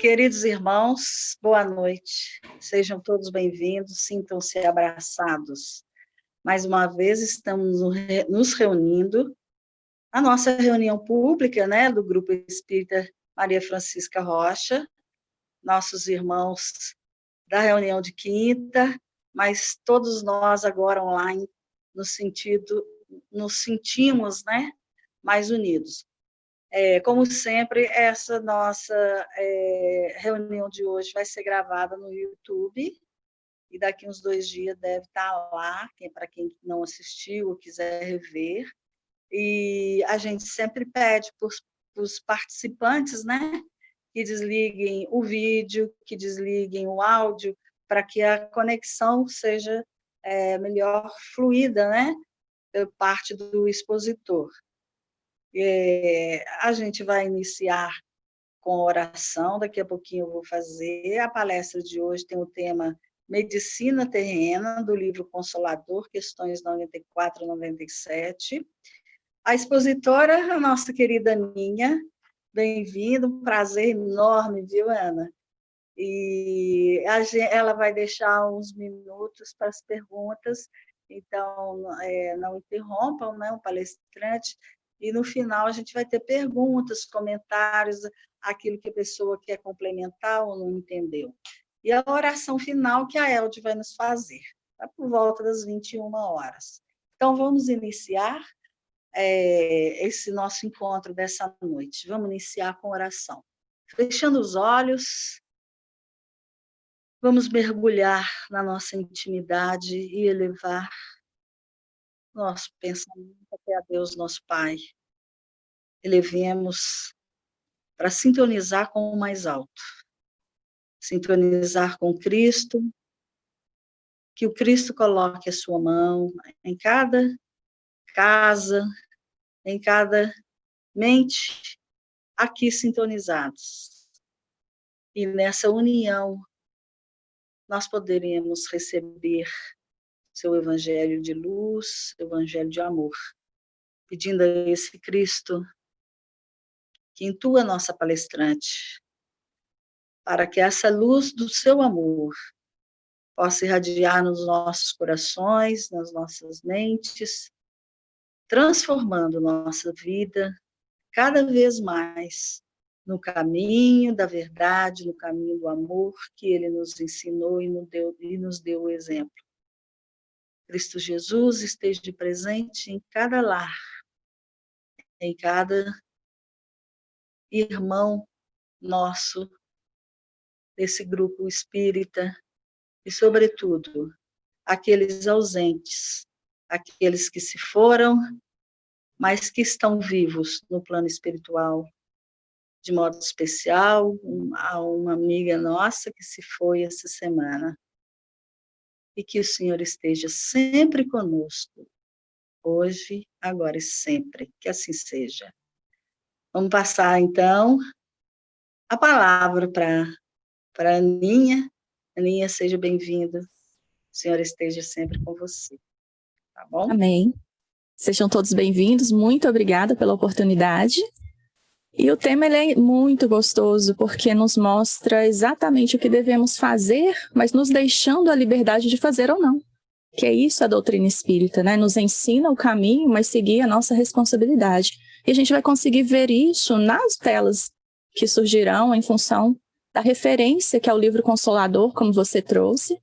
Queridos irmãos, boa noite. Sejam todos bem-vindos, sintam-se abraçados. Mais uma vez estamos nos reunindo, a nossa reunião pública, do Grupo Espírita Maria Francisca Rocha, nossos irmãos da reunião de quinta, mas todos nós agora online, nos sentimos, mais unidos. Como sempre, essa nossa reunião de hoje vai ser gravada no YouTube, e daqui uns 2 dias deve estar lá, para quem não assistiu ou quiser rever. E a gente sempre pede para os participantes, que desliguem o vídeo, que desliguem o áudio, para que a conexão seja melhor fluida, por parte do expositor. A gente vai iniciar com oração, daqui a pouquinho eu vou fazer. A palestra de hoje tem o tema Medicina Terrena, do livro Consolador, questões 94 e 97. A expositora, a nossa querida Aninha, bem-vinda, um prazer enorme, viu, Ana? E ela vai deixar uns minutos para as perguntas, então não interrompam, o palestrante, e no final a gente vai ter perguntas, comentários, aquilo que a pessoa quer complementar ou não entendeu. E a oração final que a Elde vai nos fazer, por volta das 21 horas. Então, vamos iniciar esse nosso encontro dessa noite. Vamos iniciar com oração. Fechando os olhos, vamos mergulhar na nossa intimidade e elevar nosso pensamento até a Deus, nosso Pai. Elevemos para sintonizar com o mais alto, sintonizar com Cristo, que o Cristo coloque a sua mão em cada casa, em cada mente, aqui sintonizados. E nessa união, nós poderemos receber seu evangelho de luz, seu evangelho de amor, pedindo a esse Cristo que intua a nossa palestrante, para que essa luz do seu amor possa irradiar nos nossos corações, nas nossas mentes, transformando nossa vida cada vez mais no caminho da verdade, no caminho do amor que Ele nos ensinou e nos deu o exemplo. Cristo Jesus esteja presente em cada lar, em cada irmão nosso, desse grupo espírita, e, sobretudo, aqueles ausentes, aqueles que se foram, mas que estão vivos no plano espiritual, de modo especial, a uma amiga nossa que se foi essa semana. E que o Senhor esteja sempre conosco, hoje, agora e sempre, que assim seja. Vamos passar, então, a palavra para a Aninha. Aninha, seja bem-vinda. O Senhor esteja sempre com você. Tá bom? Amém. Sejam todos bem-vindos. Muito obrigada pela oportunidade. E o tema ele é muito gostoso, porque nos mostra exatamente o que devemos fazer, mas nos deixando a liberdade de fazer ou não. Que é isso a doutrina espírita, Nos ensina o caminho, mas seguir a nossa responsabilidade. E a gente vai conseguir ver isso nas telas que surgirão em função da referência que é o livro Consolador, como você trouxe.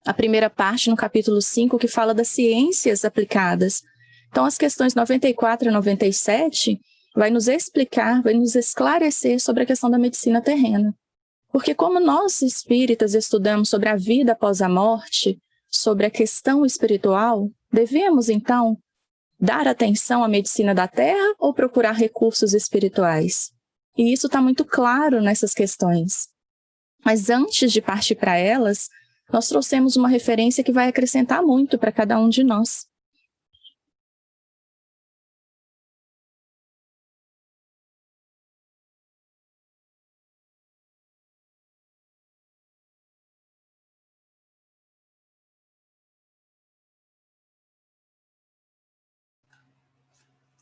A primeira parte, no capítulo 5, que fala das ciências aplicadas. Então, as questões 94 e 97 vai nos explicar, vai nos esclarecer sobre a questão da medicina terrena. Porque como nós espíritas estudamos sobre a vida após a morte, sobre a questão espiritual, devemos, então, dar atenção à medicina da terra ou procurar recursos espirituais? E isso está muito claro nessas questões. Mas antes de partir para elas, nós trouxemos uma referência que vai acrescentar muito para cada um de nós.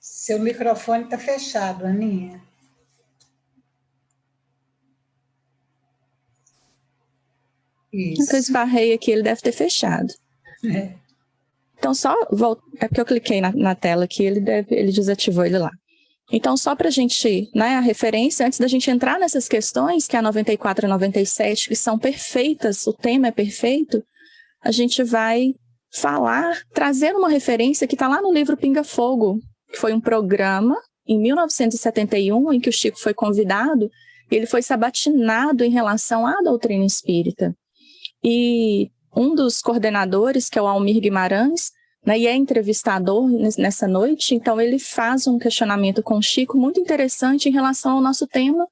Seu microfone está fechado, Aninha. Isso. Eu esbarrei aqui, ele deve ter fechado. É. Então, é porque eu cliquei na tela aqui, ele desativou ele lá. Então, só para a gente, né, a referência, antes da gente entrar nessas questões, que é a 94 e 97, que são perfeitas, o tema é perfeito, a gente vai trazer uma referência que está lá no livro Pinga Fogo, que foi um programa em 1971, em que o Chico foi convidado, e ele foi sabatinado em relação à doutrina espírita. E um dos coordenadores, que é o Almir Guimarães, né, e é entrevistador nessa noite, então ele faz um questionamento com o Chico muito interessante em relação ao nosso tema,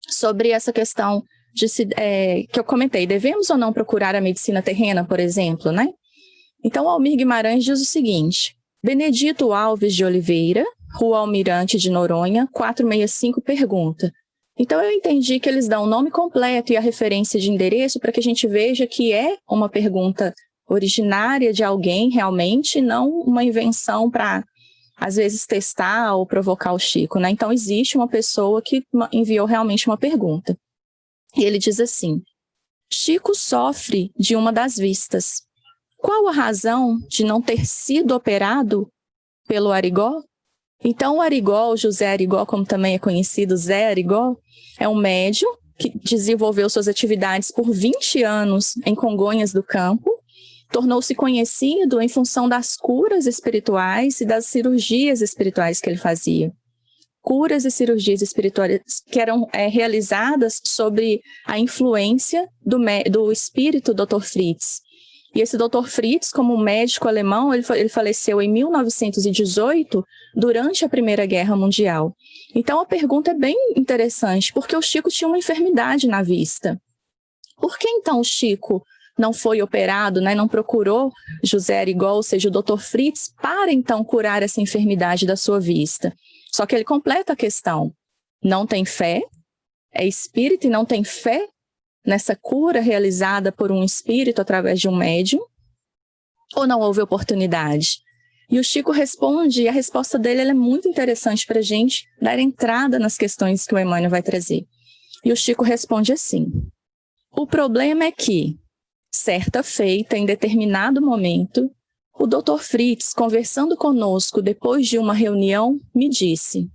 sobre essa questão que eu comentei, devemos ou não procurar a medicina terrena, por exemplo, né? Então, o Almir Guimarães diz o seguinte: Benedito Alves de Oliveira, Rua Almirante de Noronha, 465, pergunta. Então, eu entendi que eles dão o nome completo e a referência de endereço para que a gente veja que é uma pergunta originária de alguém realmente, não uma invenção para, às vezes, testar ou provocar o Chico, né? Então, existe uma pessoa que enviou realmente uma pergunta. E ele diz assim: Chico sofre de uma das vistas. Qual a razão de não ter sido operado pelo Arigó? Então, o Arigó, o José Arigó, como também é conhecido, Zé Arigó, é um médium que desenvolveu suas atividades por 20 anos em Congonhas do Campo, tornou-se conhecido em função das curas espirituais e das cirurgias espirituais que ele fazia. Curas e cirurgias espirituais que eram realizadas sob a influência do espírito Dr. Fritz. E esse Dr. Fritz, como médico alemão, ele faleceu em 1918, durante a Primeira Guerra Mundial. Então, a pergunta é bem interessante, porque o Chico tinha uma enfermidade na vista. Por que, então, o Chico não foi operado, né, não procurou José Arigó, ou seja, o Dr. Fritz, para, então, curar essa enfermidade da sua vista? Só que ele completa a questão. Não tem fé, é espírita e não tem fé nessa cura realizada por um espírito através de um médium, ou não houve oportunidade? E o Chico responde, e a resposta dele é muito interessante para a gente dar entrada nas questões que o Emmanuel vai trazer. E o Chico responde assim: o problema é que, certa feita, em determinado momento, o Dr. Fritz, conversando conosco depois de uma reunião, me disse: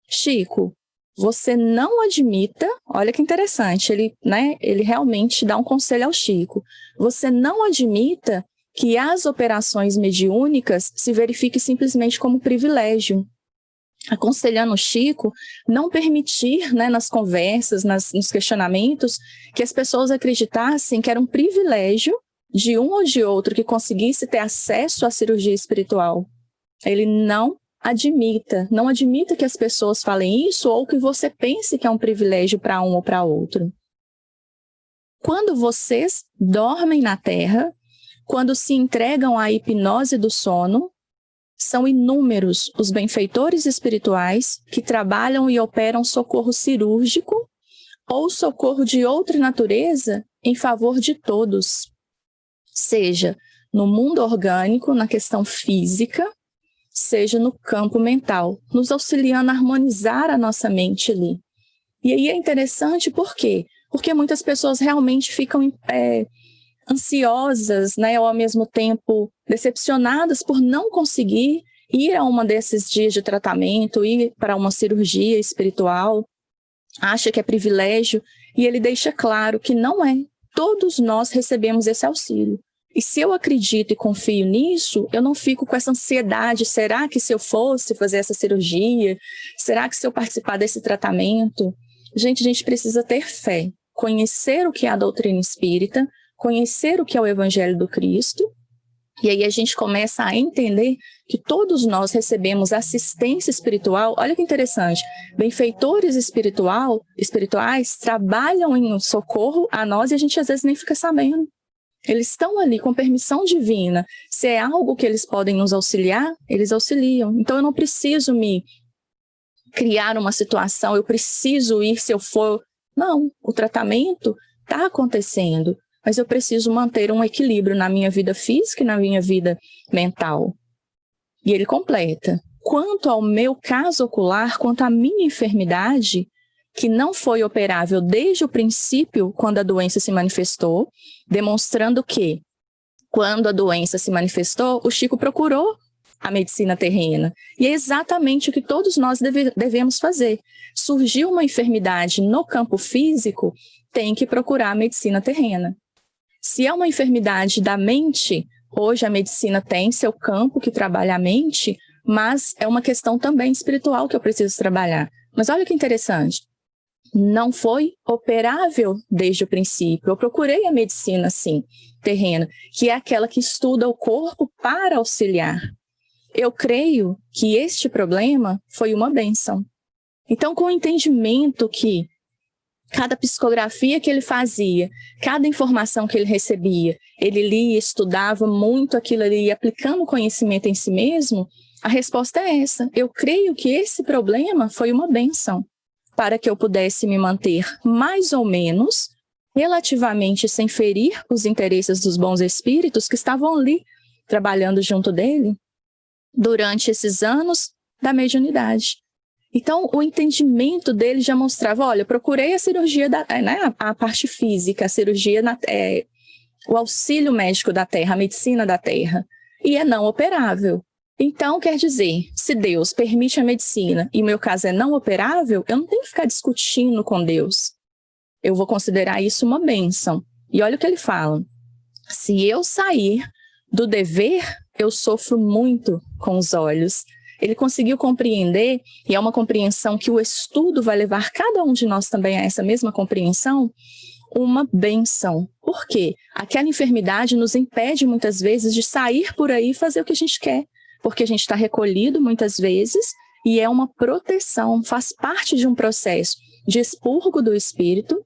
Chico, você não admita, olha que interessante, ele realmente dá um conselho ao Chico, você não admita que as operações mediúnicas se verifiquem simplesmente como privilégio, aconselhando o Chico não permitir, né, nas conversas, nos questionamentos, que as pessoas acreditassem que era um privilégio de um ou de outro que conseguisse ter acesso à cirurgia espiritual. Ele não admita que as pessoas falem isso ou que você pense que é um privilégio para um ou para outro. Quando vocês dormem na Terra, quando se entregam à hipnose do sono, são inúmeros os benfeitores espirituais que trabalham e operam socorro cirúrgico ou socorro de outra natureza em favor de todos, seja no mundo orgânico, na questão física, seja no campo mental, nos auxiliando a harmonizar a nossa mente ali. E aí é interessante por quê? Porque muitas pessoas realmente ficam ansiosas, né, ou ao mesmo tempo decepcionadas por não conseguir ir a um desses dias de tratamento, ir para uma cirurgia espiritual, acha que é privilégio, e ele deixa claro que não é. Todos nós recebemos esse auxílio. E se eu acredito e confio nisso, eu não fico com essa ansiedade. Será que se eu fosse fazer essa cirurgia? Será que se eu participar desse tratamento? Gente, a gente precisa ter fé, conhecer o que é a doutrina espírita, conhecer o que é o Evangelho do Cristo, e aí a gente começa a entender que todos nós recebemos assistência espiritual. Olha que interessante, benfeitores espirituais trabalham em socorro a nós e a gente às vezes nem fica sabendo. Eles estão ali com permissão divina. Se é algo que eles podem nos auxiliar, eles auxiliam. Então eu não preciso me criar uma situação, eu preciso ir se eu for. Não, o tratamento está acontecendo, mas eu preciso manter um equilíbrio na minha vida física e na minha vida mental. E ele completa: quanto ao meu caso ocular, quanto à minha enfermidade, que não foi operável desde o princípio, quando a doença se manifestou, demonstrando que, quando a doença se manifestou, o Chico procurou a medicina terrena. E é exatamente o que todos nós devemos fazer. Surgiu uma enfermidade no campo físico, tem que procurar a medicina terrena. Se é uma enfermidade da mente, hoje a medicina tem seu campo que trabalha a mente, mas é uma questão também espiritual que eu preciso trabalhar. Mas olha que interessante, não foi operável desde o princípio. Eu procurei a medicina, sim, terrena, que é aquela que estuda o corpo para auxiliar. Eu creio que este problema foi uma bênção. Então, com o entendimento que cada psicografia que ele fazia, cada informação que ele recebia, ele lia, estudava muito aquilo ali, aplicando conhecimento em si mesmo, a resposta é essa. Eu creio que esse problema foi uma bênção para que eu pudesse me manter mais ou menos, relativamente sem ferir os interesses dos bons espíritos que estavam ali, trabalhando junto dele, durante esses anos da mediunidade. Então, o entendimento dele já mostrava, olha, procurei a cirurgia, a parte física, a cirurgia, o auxílio médico da Terra, a medicina da Terra, e é não operável. Então, quer dizer, se Deus permite a medicina e o meu caso é não operável, eu não tenho que ficar discutindo com Deus. Eu vou considerar isso uma bênção. E olha o que ele fala. Se eu sair do dever, eu sofro muito com os olhos. Ele conseguiu compreender, e é uma compreensão que o estudo vai levar cada um de nós também a essa mesma compreensão, uma bênção. Por quê? Aquela enfermidade nos impede muitas vezes de sair por aí e fazer o que a gente quer, porque a gente está recolhido muitas vezes e é uma proteção, faz parte de um processo de expurgo do espírito.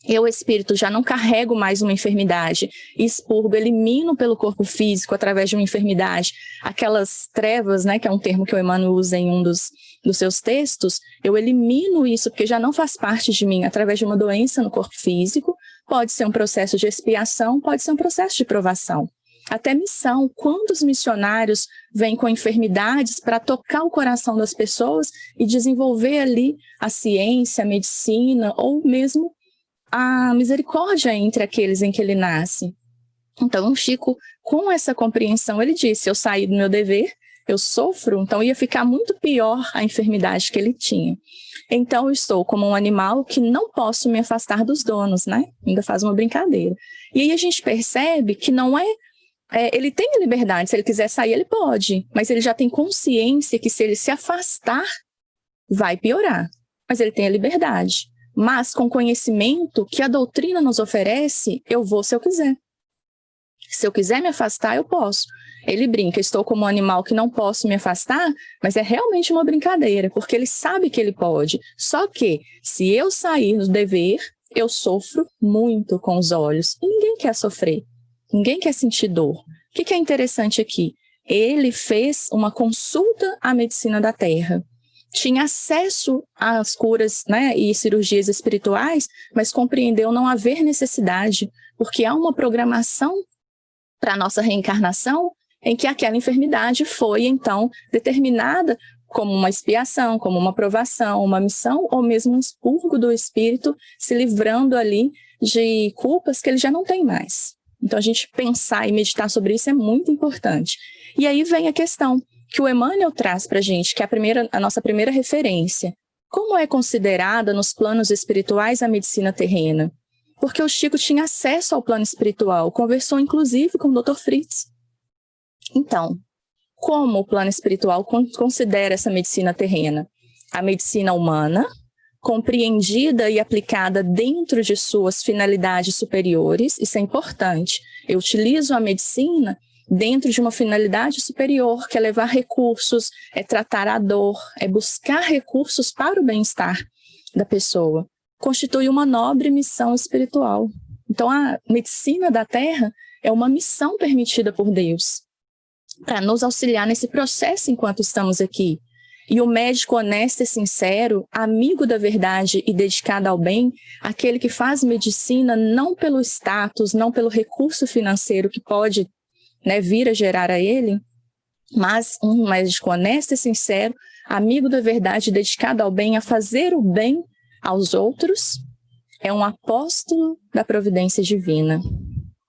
Eu, espírito, já não carrego mais uma enfermidade, expurgo, elimino pelo corpo físico, através de uma enfermidade, aquelas trevas, né, que é um termo que o Emmanuel usa em um dos seus textos, eu elimino isso, porque já não faz parte de mim, através de uma doença no corpo físico, pode ser um processo de expiação, pode ser um processo de provação. Até missão, quantos missionários vêm com enfermidades para tocar o coração das pessoas e desenvolver ali a ciência, a medicina, ou mesmo a misericórdia entre aqueles em que ele nasce. Então, o Chico, com essa compreensão, ele disse, eu saí do meu dever, eu sofro, então ia ficar muito pior a enfermidade que ele tinha. Então, eu estou como um animal que não posso me afastar dos donos, né? Ainda faz uma brincadeira. E aí a gente percebe que não ele tem a liberdade, se ele quiser sair, ele pode, mas ele já tem consciência que se ele se afastar, vai piorar. Mas ele tem a liberdade. Mas com conhecimento que a doutrina nos oferece, eu vou se eu quiser. Se eu quiser me afastar, eu posso. Ele brinca, estou como um animal que não posso me afastar, mas é realmente uma brincadeira, porque ele sabe que ele pode. Só que, se eu sair do dever, eu sofro muito com os olhos. E ninguém quer sofrer, ninguém quer sentir dor. O que é interessante aqui? Ele fez uma consulta à medicina da Terra. Tinha acesso às curas, né, e cirurgias espirituais, mas compreendeu não haver necessidade, porque há uma programação para a nossa reencarnação em que aquela enfermidade foi, então, determinada como uma expiação, como uma provação, uma missão, ou mesmo um expurgo do espírito, se livrando ali de culpas que ele já não tem mais. Então, a gente pensar e meditar sobre isso é muito importante. E aí vem a questão que o Emmanuel traz para a gente, que é a nossa primeira referência. Como é considerada nos planos espirituais a medicina terrena? Porque o Chico tinha acesso ao plano espiritual, conversou inclusive com o Dr. Fritz. Então, como o plano espiritual considera essa medicina terrena? A medicina humana, compreendida e aplicada dentro de suas finalidades superiores, isso é importante. Eu utilizo a medicina dentro de uma finalidade superior, que é levar recursos, é tratar a dor, é buscar recursos para o bem-estar da pessoa. Constitui uma nobre missão espiritual. Então, a medicina da Terra é uma missão permitida por Deus para nos auxiliar nesse processo enquanto estamos aqui. E o médico honesto e sincero, amigo da verdade e dedicado ao bem, aquele que faz medicina não pelo status, não pelo recurso financeiro que pode, né, vir a gerar a ele, mas um médico honesto e sincero, amigo da verdade, dedicado ao bem, a fazer o bem aos outros, é um apóstolo da providência divina,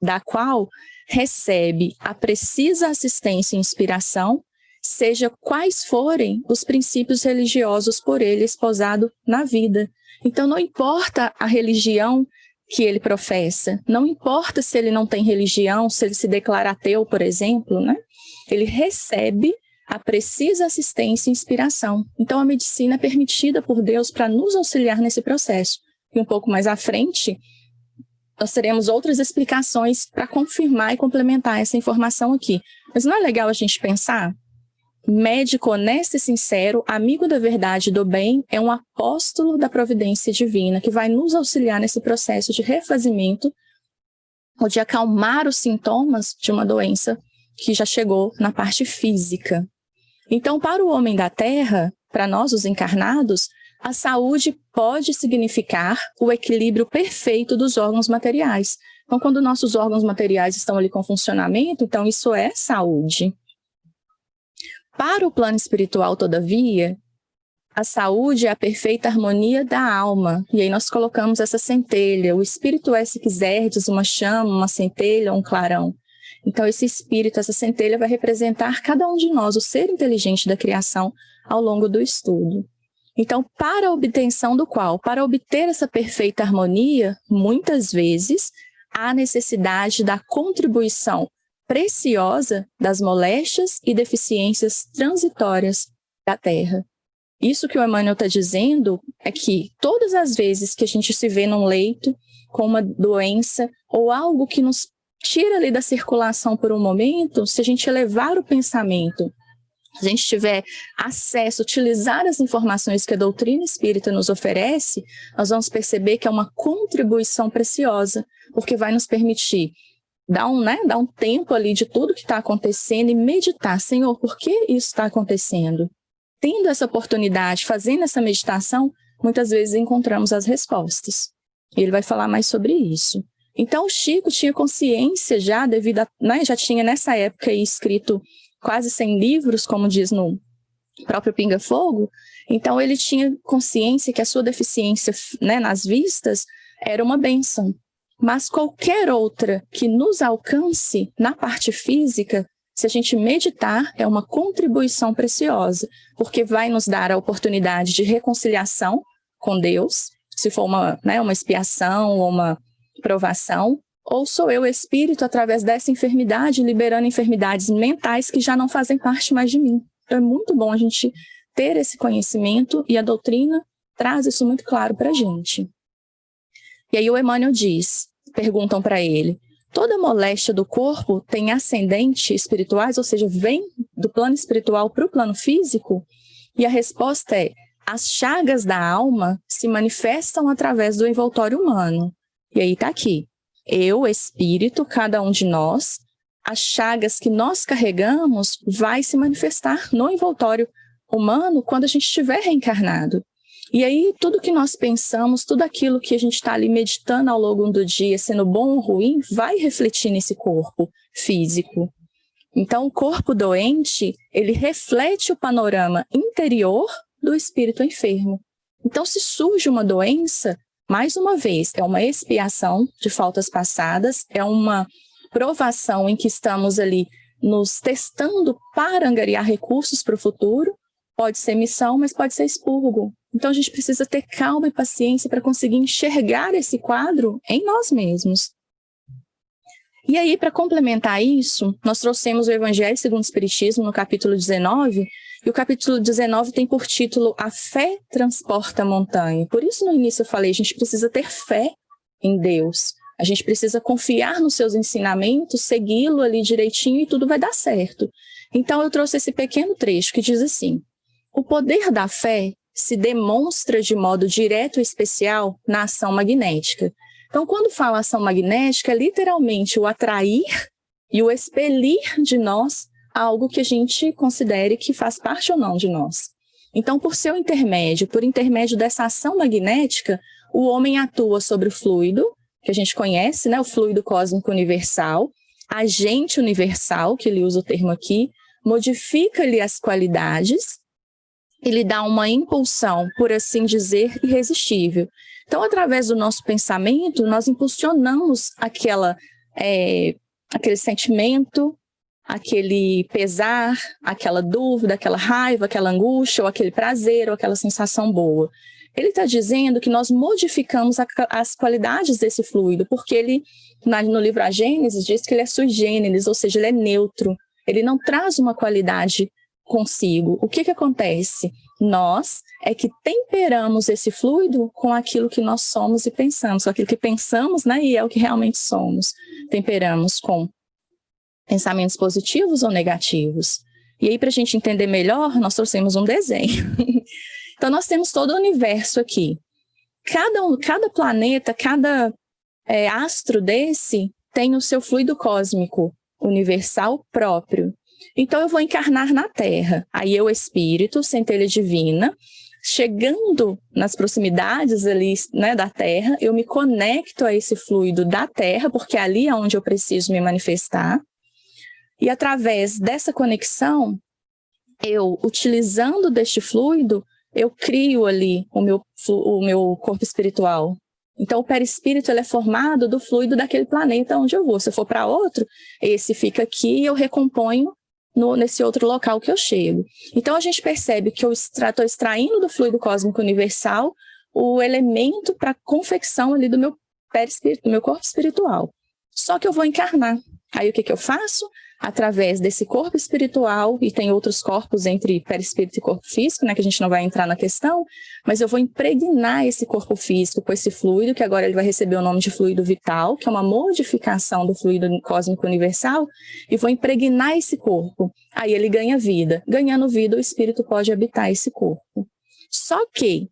da qual recebe a precisa assistência e inspiração, seja quais forem os princípios religiosos por ele esposado na vida. Então, não importa a religião que ele professa, não importa se ele não tem religião, se ele se declara ateu, por exemplo, né? Ele recebe a precisa assistência e inspiração. Então, a medicina é permitida por Deus para nos auxiliar nesse processo. E um pouco mais à frente, nós teremos outras explicações para confirmar e complementar essa informação aqui. Mas não é legal a gente pensar? Médico honesto e sincero, amigo da verdade e do bem, é um apóstolo da providência divina que vai nos auxiliar nesse processo de refazimento ou de acalmar os sintomas de uma doença que já chegou na parte física. Então, para o homem da Terra, para nós os encarnados, a saúde pode significar o equilíbrio perfeito dos órgãos materiais. Então, quando nossos órgãos materiais estão ali com funcionamento, então isso é saúde. Para o plano espiritual, todavia, a saúde é a perfeita harmonia da alma. E aí nós colocamos essa centelha. O espírito é, se quiserdes, uma chama, uma centelha, um clarão. Então, esse espírito, essa centelha, vai representar cada um de nós, o ser inteligente da criação, ao longo do estudo. Então, para a obtenção do qual? Para obter essa perfeita harmonia, muitas vezes, há necessidade da contribuição preciosa das moléstias e deficiências transitórias da Terra. Isso que o Emmanuel está dizendo é que todas as vezes que a gente se vê num leito com uma doença ou algo que nos tira ali da circulação por um momento, se a gente elevar o pensamento, se a gente tiver acesso, utilizar as informações que a doutrina espírita nos oferece, nós vamos perceber que é uma contribuição preciosa, porque vai nos permitir dar um tempo ali de tudo que está acontecendo e meditar, Senhor, por que isso está acontecendo? Tendo essa oportunidade, fazendo essa meditação, muitas vezes encontramos as respostas. E ele vai falar mais sobre isso. Então, o Chico tinha consciência já, devido a, já tinha nessa época aí escrito quase 100 livros, como diz no próprio Pinga Fogo. Então, ele tinha consciência que a sua deficiência, nas vistas era uma bênção. Mas qualquer outra que nos alcance na parte física, se a gente meditar, é uma contribuição preciosa, porque vai nos dar a oportunidade de reconciliação com Deus, se for uma expiação ou uma provação, ou sou eu, espírito, através dessa enfermidade, liberando enfermidades mentais que já não fazem parte mais de mim. Então é muito bom a gente ter esse conhecimento e a doutrina traz isso muito claro para a gente. E aí o Emmanuel diz, perguntam para ele, toda moléstia do corpo tem ascendente espirituais, ou seja, vem do plano espiritual para o plano físico? E a resposta é, as chagas da alma se manifestam através do envoltório humano. E aí está aqui, eu, espírito, cada um de nós, as chagas que nós carregamos vai se manifestar no envoltório humano quando a gente estiver reencarnado. E aí tudo que nós pensamos, tudo aquilo que a gente está ali meditando ao longo do dia, sendo bom ou ruim, vai refletir nesse corpo físico. Então o corpo doente, ele reflete o panorama interior do espírito enfermo. Então se surge uma doença, mais uma vez, é uma expiação de faltas passadas, é uma provação em que estamos ali nos testando para angariar recursos para o futuro. Pode ser missão, mas pode ser expurgo. Então a gente precisa ter calma e paciência para conseguir enxergar esse quadro em nós mesmos. E aí, para complementar isso, nós trouxemos o Evangelho segundo o Espiritismo no capítulo 19, e o capítulo 19 tem por título A Fé Transporta a Montanha. Por isso no início eu falei, a gente precisa ter fé em Deus. A gente precisa confiar nos seus ensinamentos, segui-lo ali direitinho e tudo vai dar certo. Então eu trouxe esse pequeno trecho que diz assim, o poder da fé se demonstra de modo direto e especial na ação magnética. Então, quando fala ação magnética, é literalmente o atrair e o expelir de nós algo que a gente considere que faz parte ou não de nós. Então, por intermédio dessa ação magnética, o homem atua sobre o fluido, que a gente conhece, o fluido cósmico universal, agente universal, que ele usa o termo aqui, modifica-lhe as qualidades, ele dá uma impulsão, por assim dizer, irresistível. Então, através do nosso pensamento, nós impulsionamos aquele sentimento, aquele pesar, aquela dúvida, aquela raiva, aquela angústia, ou aquele prazer, ou aquela sensação boa. Ele está dizendo que nós modificamos as qualidades desse fluido, porque ele, no livro A Gênesis, diz que ele é sui generis, ou seja, ele é neutro, ele não traz uma qualidade consigo. O que acontece? Nós é que temperamos esse fluido com aquilo que nós somos e pensamos, com aquilo que pensamos, né, e é o que realmente somos. Temperamos com pensamentos positivos ou negativos. E aí, para a gente entender melhor, nós trouxemos um desenho. Então, nós temos todo o universo aqui. Cada planeta, cada astro desse tem o seu fluido cósmico universal próprio. Então, eu vou encarnar na Terra. Aí eu, espírito, centelha divina, chegando nas proximidades ali, né, da Terra, eu me conecto a esse fluido da Terra, porque ali é onde eu preciso me manifestar. E através dessa conexão, eu, utilizando deste fluido, eu crio ali o meu corpo espiritual. Então, o perispírito ele é formado do fluido daquele planeta onde eu vou. Se eu for para outro, esse fica aqui e eu recomponho nesse outro local que eu chego. Então, a gente percebe que eu estou extraindo do fluido cósmico universal o elemento para a confecção ali do meu perispírito, do meu corpo espiritual. Só que eu vou encarnar. Aí, o que eu faço? Através desse corpo espiritual, e tem outros corpos entre perispírito e corpo físico, né, que a gente não vai entrar na questão, mas eu vou impregnar esse corpo físico com esse fluido, que agora ele vai receber o nome de fluido vital, que é uma modificação do fluido cósmico universal, e vou impregnar esse corpo. Aí ele ganha vida. Ganhando vida, o espírito pode habitar esse corpo. Só que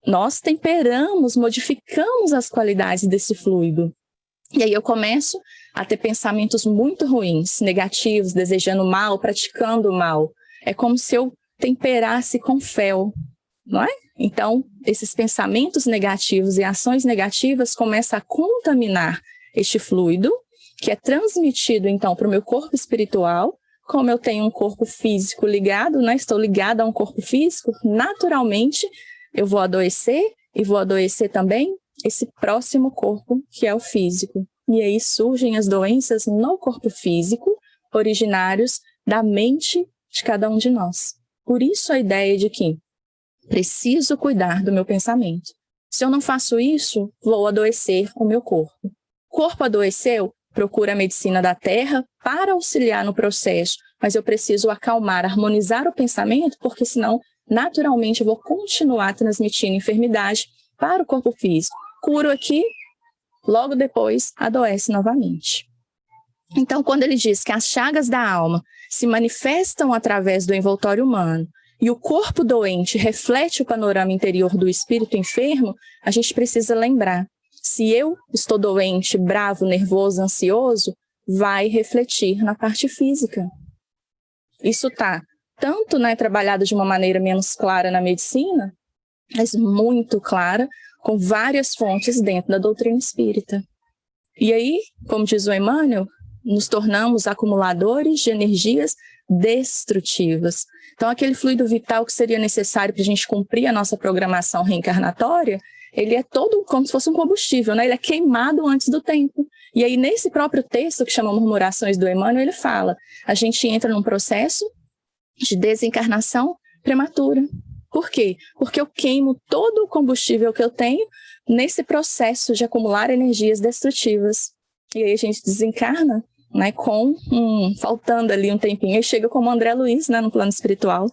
nós temperamos, modificamos as qualidades desse fluido. E aí eu começo a ter pensamentos muito ruins, negativos, desejando mal, praticando mal. É como se eu temperasse com fel, não é? Então, esses pensamentos negativos e ações negativas começam a contaminar este fluido, que é transmitido, então, para o meu corpo espiritual. Como eu tenho um corpo físico ligado, né? Estou ligada a um corpo físico, naturalmente eu vou adoecer, e vou adoecer também esse próximo corpo, que é o físico. E aí surgem as doenças no corpo físico, originários da mente de cada um de nós. Por isso a ideia de que preciso cuidar do meu pensamento. Se eu não faço isso, vou adoecer o meu corpo. O corpo adoeceu, procura a medicina da Terra para auxiliar no processo, mas eu preciso acalmar, harmonizar o pensamento, porque senão, naturalmente, eu vou continuar transmitindo enfermidade para o corpo físico. Curo aqui, logo depois adoece novamente. Então, quando ele diz que as chagas da alma se manifestam através do envoltório humano e o corpo doente reflete o panorama interior do espírito enfermo, a gente precisa lembrar, se eu estou doente, bravo, nervoso, ansioso, vai refletir na parte física. Isso está tanto, né, trabalhado de uma maneira menos clara na medicina, mas muito clara, com várias fontes dentro da doutrina espírita. E aí, como diz o Emmanuel, nos tornamos acumuladores de energias destrutivas. Então, aquele fluido vital que seria necessário para a gente cumprir a nossa programação reencarnatória, ele é todo como se fosse um combustível, né? Ele é queimado antes do tempo. E aí, nesse próprio texto, que chama Murmurações do Emmanuel, ele fala, a gente entra num processo de desencarnação prematura. Por quê? Porque eu queimo todo o combustível que eu tenho nesse processo de acumular energias destrutivas. E aí a gente desencarna, né, faltando ali um tempinho, e chega como André Luiz, né, no plano espiritual,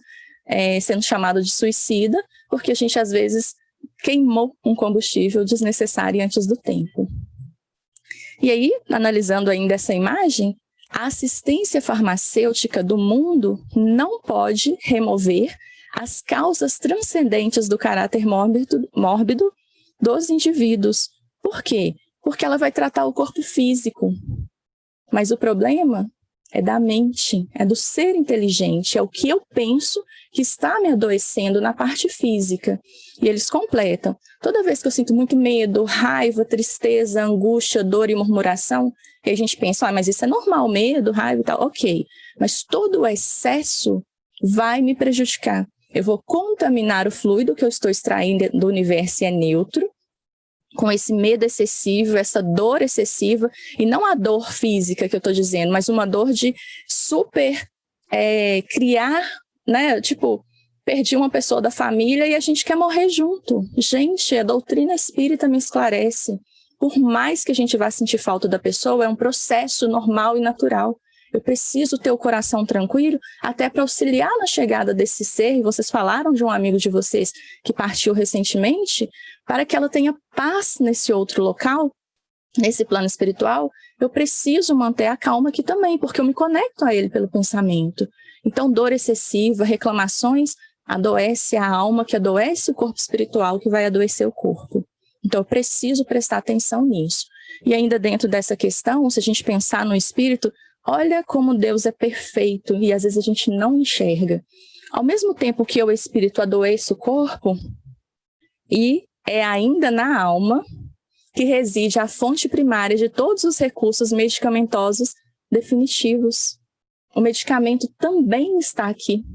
sendo chamado de suicida, porque a gente às vezes queimou um combustível desnecessário antes do tempo. E aí, analisando ainda essa imagem, a assistência farmacêutica do mundo não pode remover as causas transcendentes do caráter mórbido dos indivíduos. Por quê? Porque ela vai tratar o corpo físico. Mas o problema é da mente, é do ser inteligente, é o que eu penso que está me adoecendo na parte física. E eles completam. Toda vez que eu sinto muito medo, raiva, tristeza, angústia, dor e murmuração, e a gente pensa, mas isso é normal, medo, raiva e tal. Ok, mas todo o excesso vai me prejudicar. eu vou contaminar o fluido que eu estou extraindo do universo e é neutro, com esse medo excessivo, essa dor excessiva, e não a dor física que eu estou dizendo, mas uma dor de criar, né? Tipo, perdi uma pessoa da família e a gente quer morrer junto. Gente, a doutrina espírita me esclarece. Por mais que a gente vá sentir falta da pessoa, é um processo normal e natural. Eu preciso ter o coração tranquilo até para auxiliar na chegada desse ser, e vocês falaram de um amigo de vocês que partiu recentemente, para que ela tenha paz nesse outro local, nesse plano espiritual, eu preciso manter a calma aqui também, porque eu me conecto a ele pelo pensamento. Então, dor excessiva, reclamações, adoece a alma, que adoece o corpo espiritual, que vai adoecer o corpo. Então, eu preciso prestar atenção nisso. E ainda dentro dessa questão, se a gente pensar no espírito, olha como Deus é perfeito e às vezes a gente não enxerga. Ao mesmo tempo que o espírito adoece o corpo, e é ainda na alma que reside a fonte primária de todos os recursos medicamentosos definitivos. O medicamento também está aqui.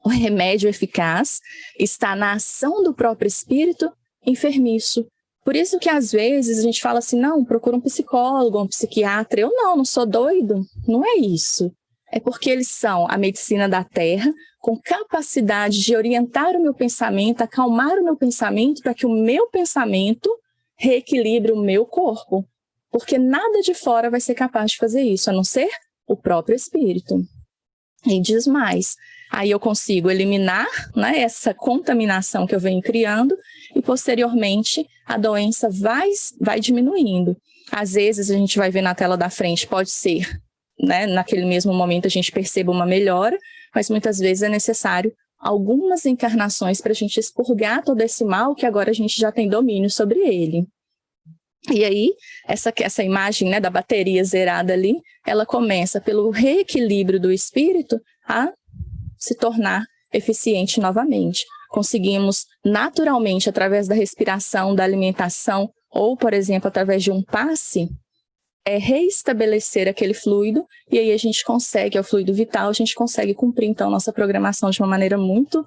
O remédio eficaz está na ação do próprio espírito enfermiço. Por isso que às vezes a gente fala assim, não, procura um psicólogo, um psiquiatra. Eu não sou doido. Não é isso. É porque eles são a medicina da terra, com capacidade de orientar o meu pensamento, acalmar o meu pensamento, para que o meu pensamento reequilibre o meu corpo. Porque nada de fora vai ser capaz de fazer isso, a não ser o próprio espírito. E diz mais, aí eu consigo eliminar, né, essa contaminação que eu venho criando e posteriormente a doença vai diminuindo. Às vezes a gente vai ver na tela da frente, pode ser, né, naquele mesmo momento a gente perceba uma melhora, mas muitas vezes é necessário algumas encarnações para a gente expurgar todo esse mal que agora a gente já tem domínio sobre ele. E aí, essa imagem, né, da bateria zerada ali, ela começa pelo reequilíbrio do espírito a se tornar eficiente novamente. Conseguimos naturalmente, através da respiração, da alimentação, ou, por exemplo, através de um passe, reestabelecer aquele fluido, e aí a gente consegue, é o fluido vital, a gente consegue cumprir, então, nossa programação de uma maneira muito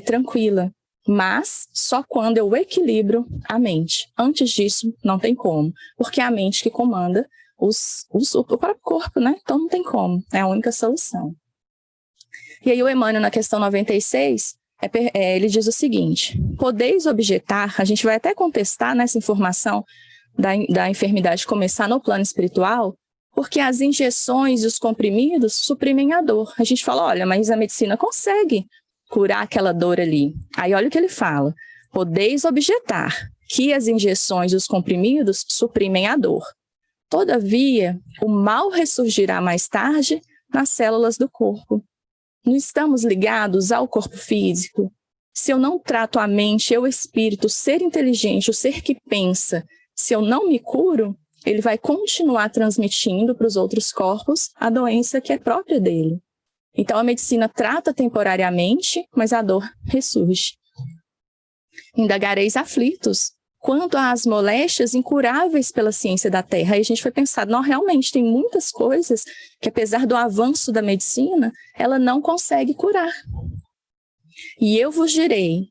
tranquila. Mas só quando eu equilibro a mente. Antes disso, não tem como. Porque é a mente que comanda o próprio corpo, né? Então não tem como. É a única solução. E aí o Emmanuel, na questão 96, ele diz o seguinte: podeis objetar, a gente vai até contestar nessa informação da enfermidade começar no plano espiritual, porque as injeções e os comprimidos suprimem a dor. A gente fala, olha, mas a medicina consegue curar aquela dor ali. Aí olha o que ele fala: podeis objetar que as injeções e os comprimidos suprimem a dor. Todavia, o mal ressurgirá mais tarde nas células do corpo. Não estamos ligados ao corpo físico. Se eu não trato a mente, o espírito, o ser inteligente, o ser que pensa, se eu não me curo, ele vai continuar transmitindo para os outros corpos a doença que é própria dele. Então, a medicina trata temporariamente, mas a dor ressurge. Indagareis aflitos quanto às moléstias incuráveis pela ciência da Terra. Aí a gente foi pensar, não, realmente tem muitas coisas que, apesar do avanço da medicina, ela não consegue curar. E eu vos direi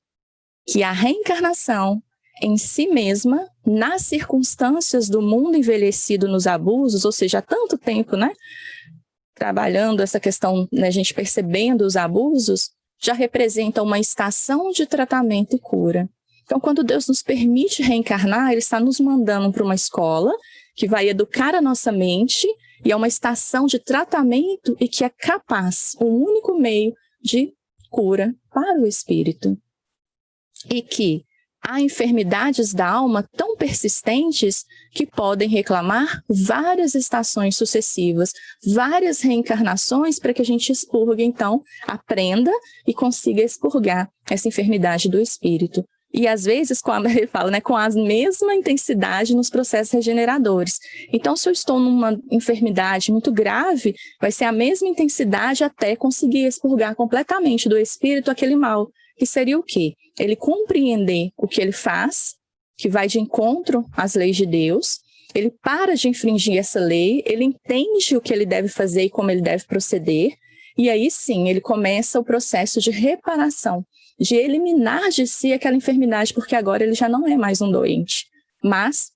que a reencarnação em si mesma, nas circunstâncias do mundo envelhecido nos abusos, ou seja, há tanto tempo, né, trabalhando essa questão, né, a gente percebendo os abusos, já representa uma estação de tratamento e cura. Então, quando Deus nos permite reencarnar, Ele está nos mandando para uma escola que vai educar a nossa mente, e é uma estação de tratamento e que é capaz, o único meio de cura para o espírito. E que há enfermidades da alma tão persistentes que podem reclamar várias estações sucessivas, várias reencarnações para que a gente expurgue, então, aprenda e consiga expurgar essa enfermidade do espírito. E às vezes, como ele fala, né, com a mesma intensidade nos processos regeneradores. Então, se eu estou numa enfermidade muito grave, vai ser a mesma intensidade até conseguir expurgar completamente do espírito aquele mal. Que seria o quê? Ele compreender o que ele faz, que vai de encontro às leis de Deus, ele para de infringir essa lei, ele entende o que ele deve fazer e como ele deve proceder, E aí sim, ele começa o processo de reparação, de eliminar de si aquela enfermidade, porque agora ele já não é mais um doente, mas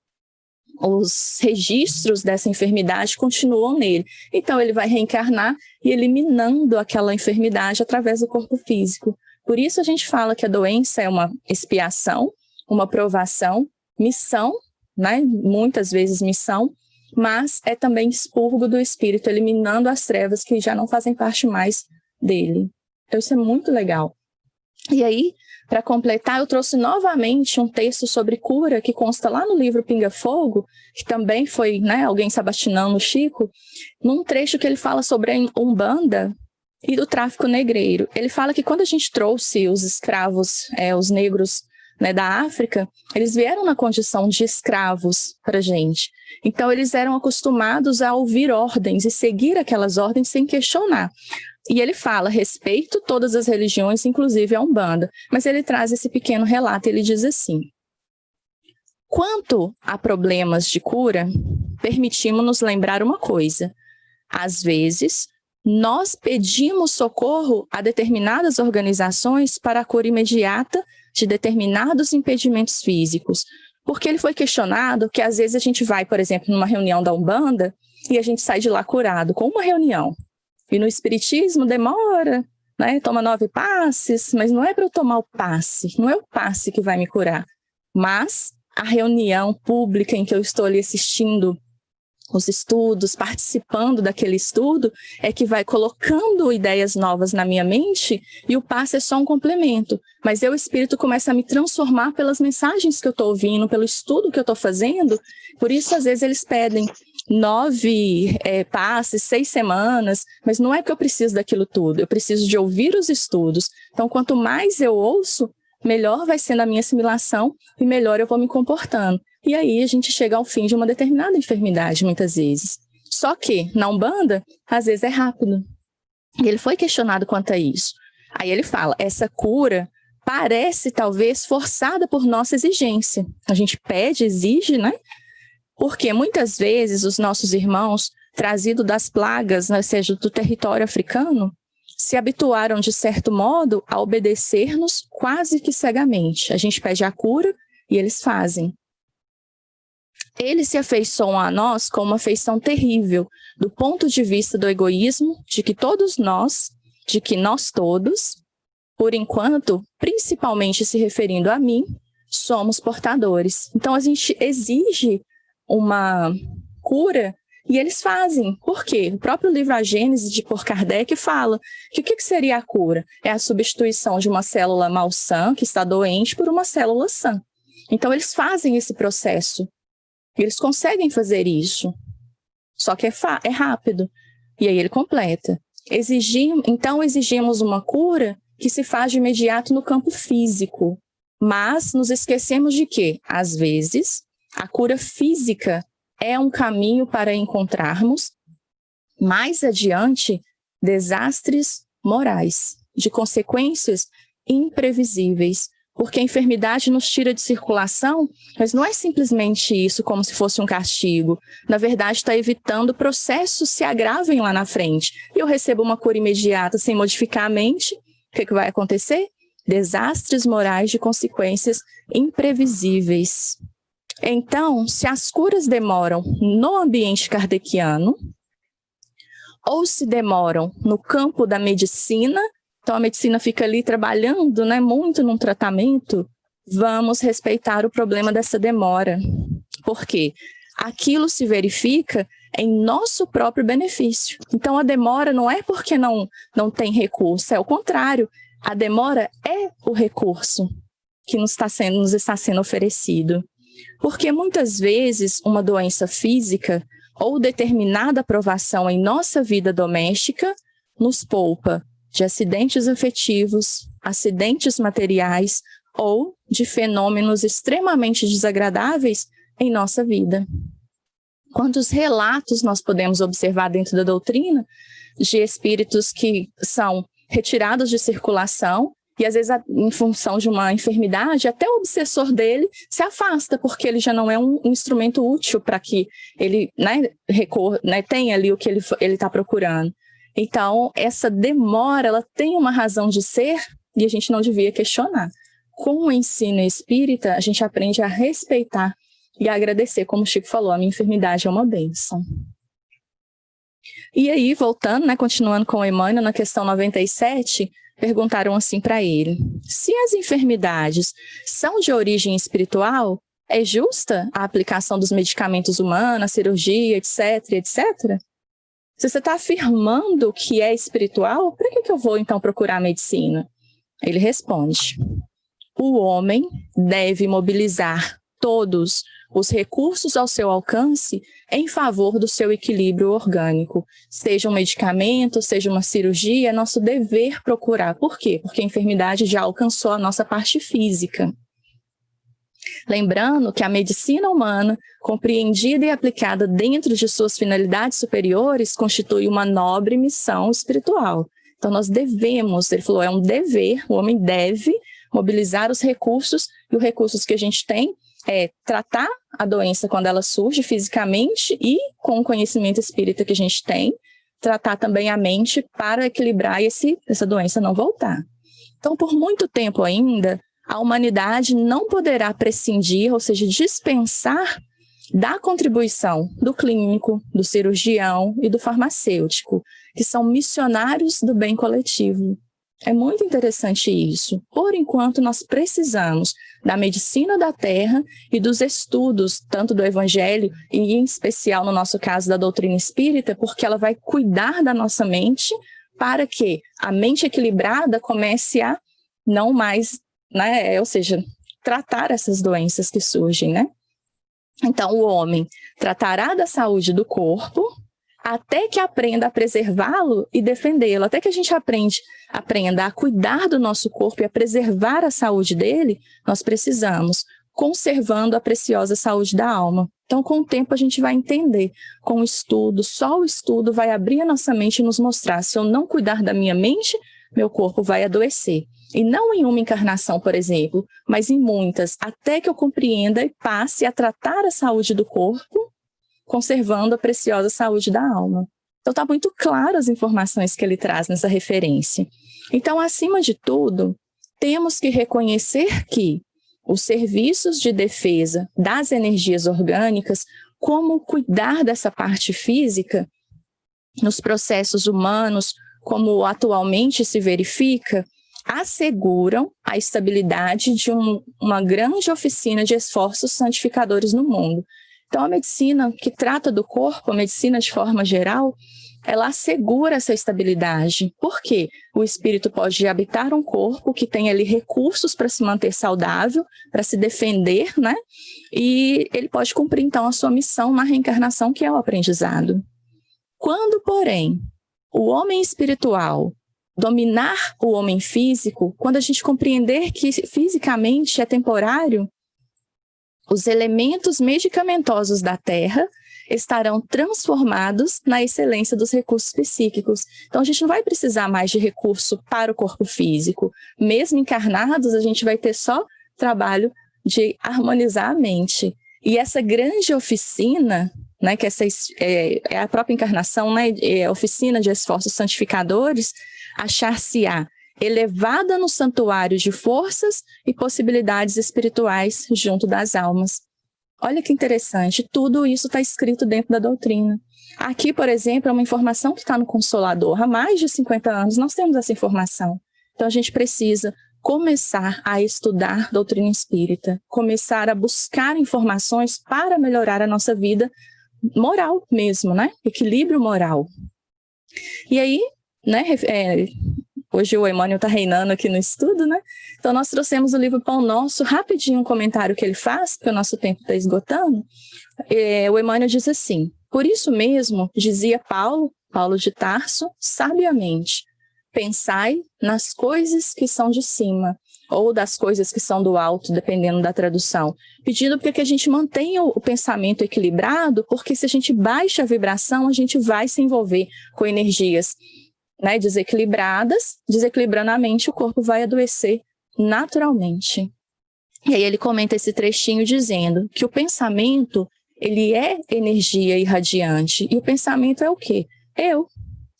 os registros dessa enfermidade continuam nele. Então ele vai reencarnar e eliminando aquela enfermidade através do corpo físico. Por isso a gente fala que a doença é uma expiação, uma provação, missão, né? Muitas vezes missão, mas é também expurgo do espírito, eliminando as trevas que já não fazem parte mais dele. Então isso é muito legal. E aí, para completar, eu trouxe novamente um texto sobre cura que consta lá no livro Pinga Fogo, que também foi, né, alguém sabatinando o Chico, num trecho que ele fala sobre a Umbanda e do tráfico negreiro. Ele fala que quando a gente trouxe os escravos, os negros, né, da África, eles vieram na condição de escravos para a gente. Então, eles eram acostumados a ouvir ordens e seguir aquelas ordens sem questionar. E ele fala, respeito todas as religiões, inclusive a Umbanda. Mas ele traz esse pequeno relato, ele diz assim: quanto a problemas de cura, permitimos-nos lembrar uma coisa. Às vezes, nós pedimos socorro a determinadas organizações para a cura imediata de determinados impedimentos físicos. Porque ele foi questionado que às vezes a gente vai, por exemplo, numa reunião da Umbanda e a gente sai de lá curado com uma reunião. E no espiritismo demora, né? Toma 9 passes, mas não é para eu tomar o passe, não é o passe que vai me curar. Mas a reunião pública em que eu estou ali assistindo os estudos, participando daquele estudo, é que vai colocando ideias novas na minha mente e o passe é só um complemento. Mas o espírito começa a me transformar pelas mensagens que eu estou ouvindo, pelo estudo que eu estou fazendo. Por isso, às vezes, eles pedem 9 passes, 6 semanas, mas não é que eu preciso daquilo tudo, eu preciso de ouvir os estudos. Então, quanto mais eu ouço, melhor vai sendo a minha assimilação e melhor eu vou me comportando. E aí a gente chega ao fim de uma determinada enfermidade, muitas vezes. Só que, na Umbanda, às vezes é rápido. E ele foi questionado quanto a isso. Aí ele fala, essa cura parece talvez forçada por nossa exigência. A gente pede, exige, né? Porque muitas vezes os nossos irmãos, trazidos das plagas, né, seja do território africano, se habituaram, de certo modo, a obedecer-nos quase que cegamente. A gente pede a cura e eles fazem. Eles se afeiçoam a nós com uma afeição terrível, do ponto de vista do egoísmo, de que nós todos, por enquanto, principalmente se referindo a mim, somos portadores. Então a gente exige uma cura e eles fazem. Por quê? O próprio livro A Gênese, por Kardec, fala que o que seria a cura? É a substituição de uma célula malsã, que está doente, por uma célula sã. Então eles fazem esse processo. Eles conseguem fazer isso. Só que é rápido. E aí ele completa. Então exigimos uma cura que se faz de imediato no campo físico. Mas nos esquecemos de que, às vezes, a cura física é um caminho para encontrarmos, mais adiante, desastres morais, de consequências imprevisíveis, porque a enfermidade nos tira de circulação, mas não é simplesmente isso como se fosse um castigo. Na verdade, está evitando processos se agravem lá na frente. E eu recebo uma cura imediata sem modificar a mente, o que vai acontecer? Desastres morais de consequências imprevisíveis. Então, se as curas demoram no ambiente kardeciano, ou se demoram no campo da medicina, então a medicina fica ali trabalhando, né, muito num tratamento, vamos respeitar o problema dessa demora. Por quê? Aquilo se verifica em nosso próprio benefício. Então a demora não é porque não tem recurso, é o contrário. A demora é o recurso que nos está sendo oferecido. Porque muitas vezes uma doença física ou determinada provação em nossa vida doméstica nos poupa de acidentes afetivos, acidentes materiais ou de fenômenos extremamente desagradáveis em nossa vida. Quantos relatos nós podemos observar dentro da doutrina de espíritos que são retirados de circulação e às vezes em função de uma enfermidade, até o obsessor dele se afasta porque ele já não é um instrumento útil para que ele tenha ali o que ele está procurando. Então, essa demora, ela tem uma razão de ser e a gente não devia questionar. Com o ensino espírita, a gente aprende a respeitar e a agradecer. Como o Chico falou, a minha enfermidade é uma bênção. E aí, voltando, né, continuando com o Emmanuel, na questão 97, perguntaram assim para ele: se as enfermidades são de origem espiritual, é justa a aplicação dos medicamentos humanos, a cirurgia, etc, etc? Se você está afirmando que é espiritual, para que eu vou então procurar medicina? Ele responde: o homem deve mobilizar todos os recursos ao seu alcance em favor do seu equilíbrio orgânico. Seja um medicamento, seja uma cirurgia, é nosso dever procurar. Por quê? Porque a enfermidade já alcançou a nossa parte física. Lembrando que a medicina humana, compreendida e aplicada dentro de suas finalidades superiores, constitui uma nobre missão espiritual. Então nós devemos, ele falou, é um dever, o homem deve mobilizar os recursos, e os recursos que a gente tem é tratar a doença quando ela surge fisicamente e, com o conhecimento espírita que a gente tem, tratar também a mente para equilibrar e essa doença não voltar. Então, por muito tempo ainda, a humanidade não poderá prescindir, ou seja, dispensar da contribuição do clínico, do cirurgião e do farmacêutico, que são missionários do bem coletivo. É muito interessante isso. Por enquanto, nós precisamos da medicina da terra e dos estudos, tanto do Evangelho e, em especial, no nosso caso, da doutrina espírita, porque ela vai cuidar da nossa mente para que a mente equilibrada comece a não mais, né, ou seja, tratar essas doenças que surgem, né? Então, o homem tratará da saúde do corpo até que aprenda a preservá-lo e defendê-lo. Até que a gente aprenda a cuidar do nosso corpo e a preservar a saúde dele, nós precisamos, conservando a preciosa saúde da alma. Então, com o tempo, a gente vai entender. Com o estudo, só o estudo vai abrir a nossa mente e nos mostrar. Se eu não cuidar da minha mente, meu corpo vai adoecer. E não em uma encarnação, por exemplo, mas em muitas, até que eu compreenda e passe a tratar a saúde do corpo, conservando a preciosa saúde da alma. Então está muito claro as informações que ele traz nessa referência. Então, acima de tudo, temos que reconhecer que os serviços de defesa das energias orgânicas, como cuidar dessa parte física, nos processos humanos, como atualmente se verifica, asseguram a estabilidade de uma grande oficina de esforços santificadores no mundo. Então, a medicina que trata do corpo, a medicina de forma geral, ela assegura essa estabilidade. Por quê? O espírito pode habitar um corpo que tem ali recursos para se manter saudável, para se defender, né? E ele pode cumprir, então, a sua missão na reencarnação, que é o aprendizado. Quando, porém, o homem espiritual dominar o homem físico, quando a gente compreender que fisicamente é temporário, os elementos medicamentosos da Terra estarão transformados na excelência dos recursos psíquicos. Então, a gente não vai precisar mais de recurso para o corpo físico. Mesmo encarnados, a gente vai ter só trabalho de harmonizar a mente. E essa grande oficina, né, que essa é a própria encarnação, né, é a oficina de esforços santificadores, achar-se-á elevada no santuário de forças e possibilidades espirituais junto das almas. Olha que interessante, tudo isso está escrito dentro da doutrina. Aqui, por exemplo, é uma informação que está no Consolador. Há mais de 50 anos nós temos essa informação. Então a gente precisa começar a estudar doutrina espírita, começar a buscar informações para melhorar a nossa vida moral mesmo, né? Equilíbrio moral. E aí, né, hoje o Emmanuel está reinando aqui no estudo, né? Então nós trouxemos o livro Pão Nosso, rapidinho um comentário que ele faz, porque o nosso tempo está esgotando. O Emmanuel diz assim: por isso mesmo, dizia Paulo de Tarso, sabiamente, pensai nas coisas que são de cima, ou das coisas que são do alto, dependendo da tradução, pedindo para que a gente mantenha o pensamento equilibrado, porque se a gente baixa a vibração, a gente vai se envolver com energias, né, desequilibradas, desequilibrando a mente, o corpo vai adoecer naturalmente. E aí ele comenta esse trechinho dizendo que o pensamento, ele é energia irradiante. E o pensamento é o quê? Eu.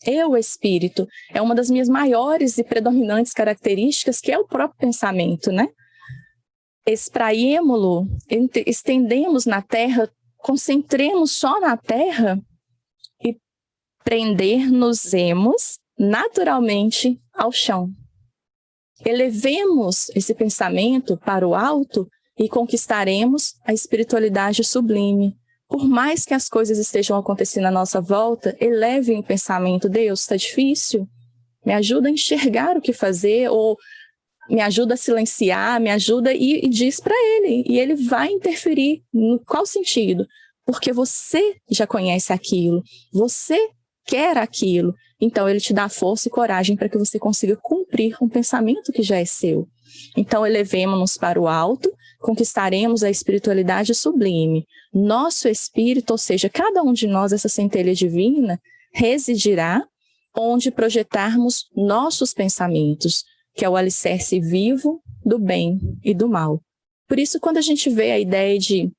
Eu, espírito, é uma das minhas maiores e predominantes características, que é o próprio pensamento, né? Espraiemo-lo, estendemos na terra, concentremos só na terra e prender-nos-emos naturalmente ao chão. Elevemos esse pensamento para o alto e conquistaremos a espiritualidade sublime. Por mais que as coisas estejam acontecendo à nossa volta, elevem o pensamento. Deus, está difícil? Me ajuda a enxergar o que fazer, ou me ajuda a silenciar, me ajuda, e diz para ele. E ele vai interferir. No qual sentido? Porque você já conhece aquilo, você quer aquilo. Então ele te dá força e coragem para que você consiga cumprir um pensamento que já é seu. Então elevemo-nos para o alto, conquistaremos a espiritualidade sublime. Nosso espírito, ou seja, cada um de nós, essa centelha divina, residirá onde projetarmos nossos pensamentos, que é o alicerce vivo do bem e do mal. Por isso, quando a gente vê a ideia de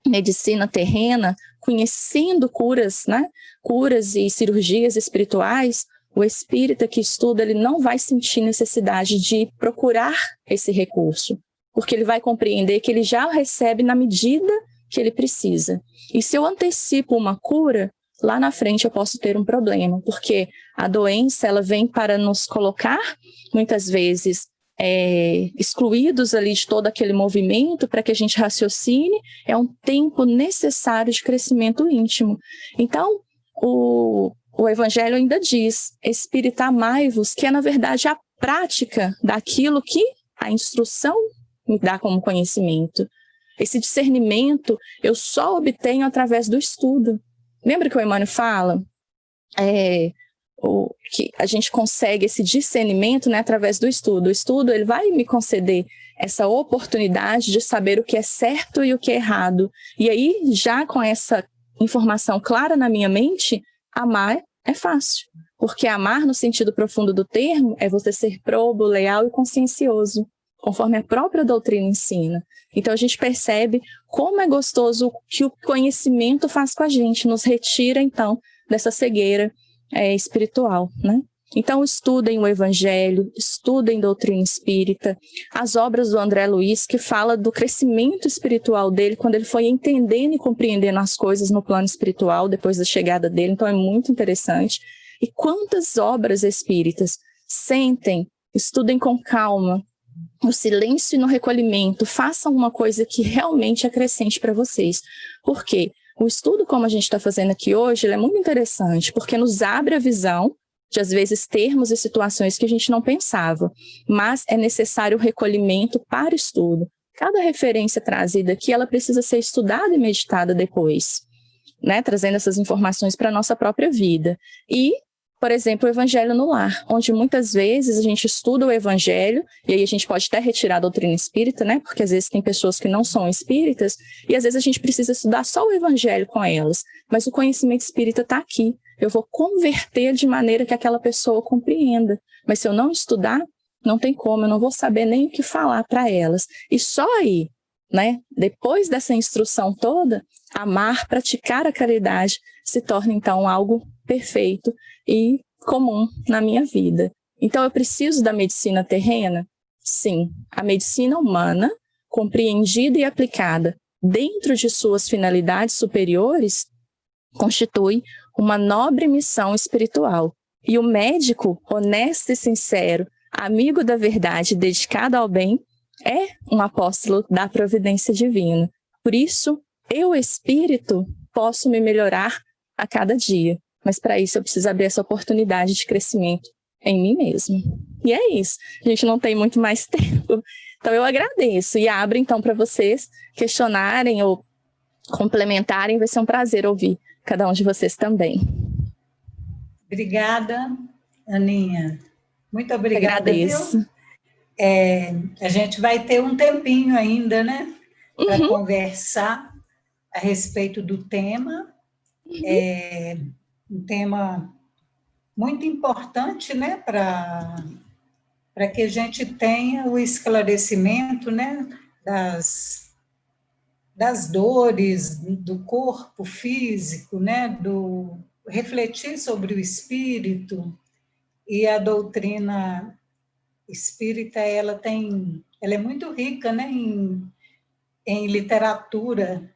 medicina terrena, conhecendo curas, né? Curas e cirurgias espirituais, o espírita que estuda, ele não vai sentir necessidade de procurar esse recurso, porque ele vai compreender que ele já o recebe na medida que ele precisa. E se eu antecipo uma cura, lá na frente eu posso ter um problema, porque a doença, ela vem para nos colocar, muitas vezes, excluídos ali de todo aquele movimento para que a gente raciocine. É um tempo necessário de crescimento íntimo. Então, o Evangelho ainda diz, espírita, amai-vos, que é, na verdade, a prática daquilo que a instrução me dá como conhecimento. Esse discernimento eu só obtenho através do estudo. Lembra que o Emmanuel fala que a gente consegue esse discernimento, né, através do estudo. O estudo, ele vai me conceder essa oportunidade de saber o que é certo e o que é errado. E aí, já com essa informação clara na minha mente, amar é fácil. Porque amar, no sentido profundo do termo, é você ser probo, leal e consciencioso, conforme a própria doutrina ensina. Então a gente percebe como é gostoso o que o conhecimento faz com a gente, nos retira então dessa cegueira espiritual, né? Então estudem o Evangelho, estudem doutrina espírita, as obras do André Luiz, que fala do crescimento espiritual dele, quando ele foi entendendo e compreendendo as coisas no plano espiritual, depois da chegada dele, então é muito interessante. E quantas obras espíritas? Sentem, estudem com calma, no silêncio e no recolhimento, façam uma coisa que realmente acrescente para vocês. Por quê? O estudo, como a gente está fazendo aqui hoje, ele é muito interessante, porque nos abre a visão de, às vezes, termos e situações que a gente não pensava, mas é necessário o recolhimento para o estudo. Cada referência trazida aqui, ela precisa ser estudada e meditada depois, né? Trazendo essas informações para a nossa própria vida. E, por exemplo, o Evangelho no Lar, onde muitas vezes a gente estuda o Evangelho, e aí a gente pode até retirar a doutrina espírita, né? Porque às vezes tem pessoas que não são espíritas, e às vezes a gente precisa estudar só o Evangelho com elas. Mas o conhecimento espírita está aqui. Eu vou converter de maneira que aquela pessoa compreenda. Mas se eu não estudar, não tem como, eu não vou saber nem o que falar para elas. E só aí, né? Depois dessa instrução toda, amar, praticar a caridade se torna então algo perfeito e comum na minha vida. Então eu preciso da medicina terrena? Sim, a medicina humana, compreendida e aplicada dentro de suas finalidades superiores, constitui uma nobre missão espiritual. E o médico, honesto e sincero, amigo da verdade, dedicado ao bem, é um apóstolo da providência divina. Por isso, eu, espírito, posso me melhorar a cada dia. Mas para isso eu preciso abrir essa oportunidade de crescimento em mim mesma. E é isso. A gente não tem muito mais tempo. Então eu agradeço e abro então para vocês questionarem ou complementarem. Vai ser um prazer ouvir cada um de vocês também. Obrigada, Aninha. Muito obrigada. Agradeço. A gente vai ter um tempinho ainda, né? Para conversar a respeito do tema. Um tema muito importante, né? Para que a gente tenha o esclarecimento, né? Das dores do corpo físico, né? refletir sobre o espírito, e a doutrina espírita, ela é muito rica, né, em literatura,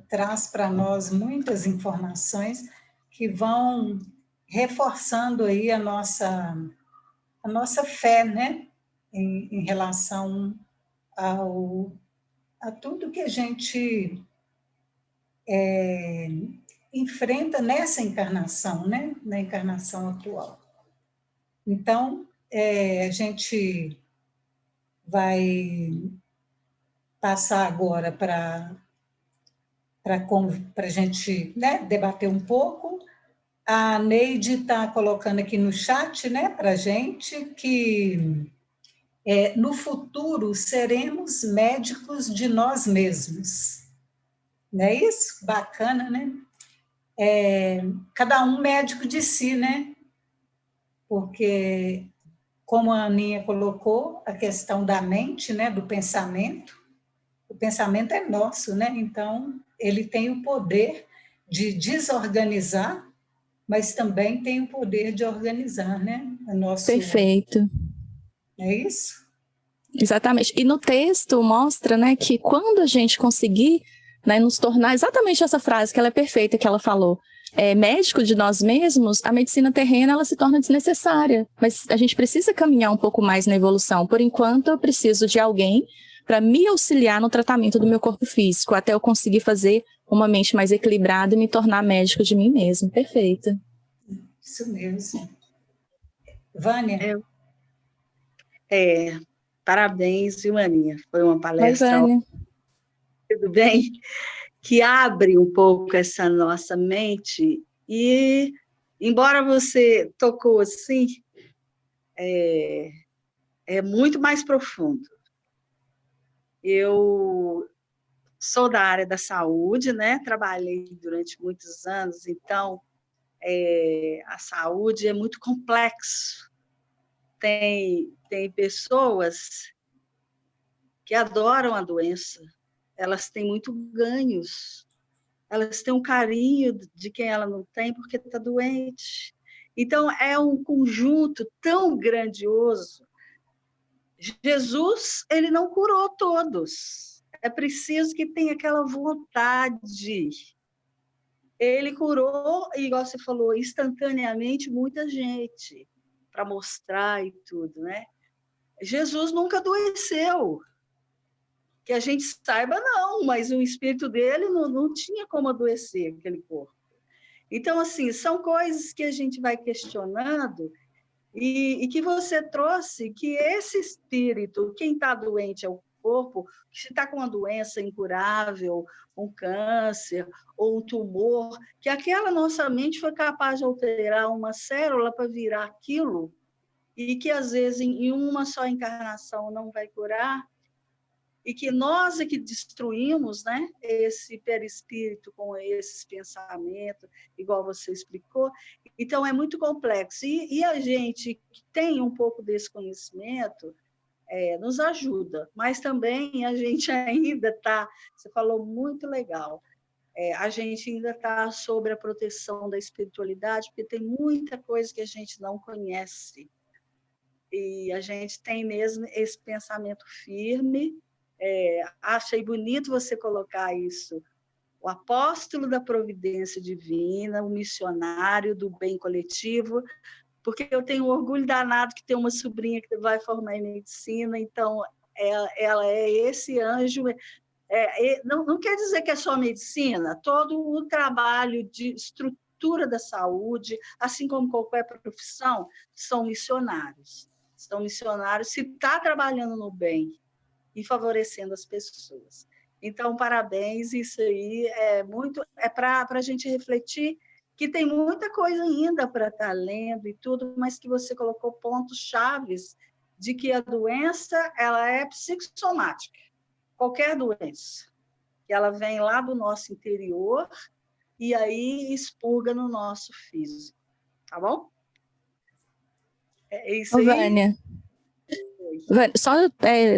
traz para nós muitas informações que vão reforçando aí a nossa fé, né, em relação a tudo que a gente enfrenta nessa encarnação, né, na encarnação atual. Então, a gente vai passar agora para a gente, né, debater um pouco. A Neide está colocando aqui no chat, né, para a gente que no futuro seremos médicos de nós mesmos. Não é isso? Bacana, né? Cada um médico de si, né? Porque, como a Aninha colocou, a questão da mente, né, do pensamento, o pensamento é nosso, né? Então, ele tem o poder de desorganizar, mas também tem o poder de organizar, né? O nosso... Perfeito. É isso? Exatamente. E no texto mostra, né, que quando a gente conseguir, né, nos tornar exatamente essa frase que ela é perfeita, que ela falou, médico de nós mesmos, a medicina terrena ela se torna desnecessária. Mas a gente precisa caminhar um pouco mais na evolução. Por enquanto, eu preciso de alguém para me auxiliar no tratamento do meu corpo físico, até eu conseguir fazer uma mente mais equilibrada e me tornar médico de mim mesmo. Perfeito. Isso mesmo. Vânia? Parabéns, viu, Aninha? Foi uma Oi, palestra, Vânia. tudo bem? Que abre um pouco essa nossa mente e, embora você tocou assim, é muito mais profundo. Eu sou da área da saúde, né? Trabalhei durante muitos anos, então a saúde é muito complexo. Tem pessoas que adoram a doença, elas têm muito ganhos, elas têm um carinho de quem ela não tem porque está doente. Então, é um conjunto tão grandioso. Jesus, ele não curou todos. É preciso que tenha aquela vontade. Ele curou, igual você falou, instantaneamente muita gente, para mostrar e tudo, né? Jesus nunca adoeceu. Que a gente saiba, não, mas o espírito dele não tinha como adoecer aquele corpo. Então, assim, são coisas que a gente vai questionando e que você trouxe que esse espírito, quem está doente é o corpo, se está com uma doença incurável, um câncer ou um tumor, que aquela nossa mente foi capaz de alterar uma célula para virar aquilo e que, às vezes, em uma só encarnação não vai curar, e que nós é que destruímos, né, esse perispírito com esses pensamentos, igual você explicou. Então, é muito complexo. E a gente que tem um pouco desse conhecimento nos ajuda, mas também a gente ainda está, você falou muito legal, a gente ainda está sob a proteção da espiritualidade, porque tem muita coisa que a gente não conhece. E a gente tem mesmo esse pensamento firme. Achei bonito você colocar isso. O apóstolo da providência divina, o missionário do bem coletivo, porque eu tenho um orgulho danado que tem uma sobrinha que vai formar em medicina, então ela é esse anjo. Não quer dizer que é só medicina, todo o trabalho de estrutura da saúde, assim como qualquer profissão, são missionários. São missionários se está trabalhando no bem e favorecendo as pessoas. Então, parabéns, isso aí é para a gente refletir que tem muita coisa ainda para estar lendo e tudo, mas que você colocou pontos chaves de que a doença ela é psicossomática, qualquer doença, que ela vem lá do nosso interior e aí expurga no nosso físico, tá bom? É isso aí. Vânia. Só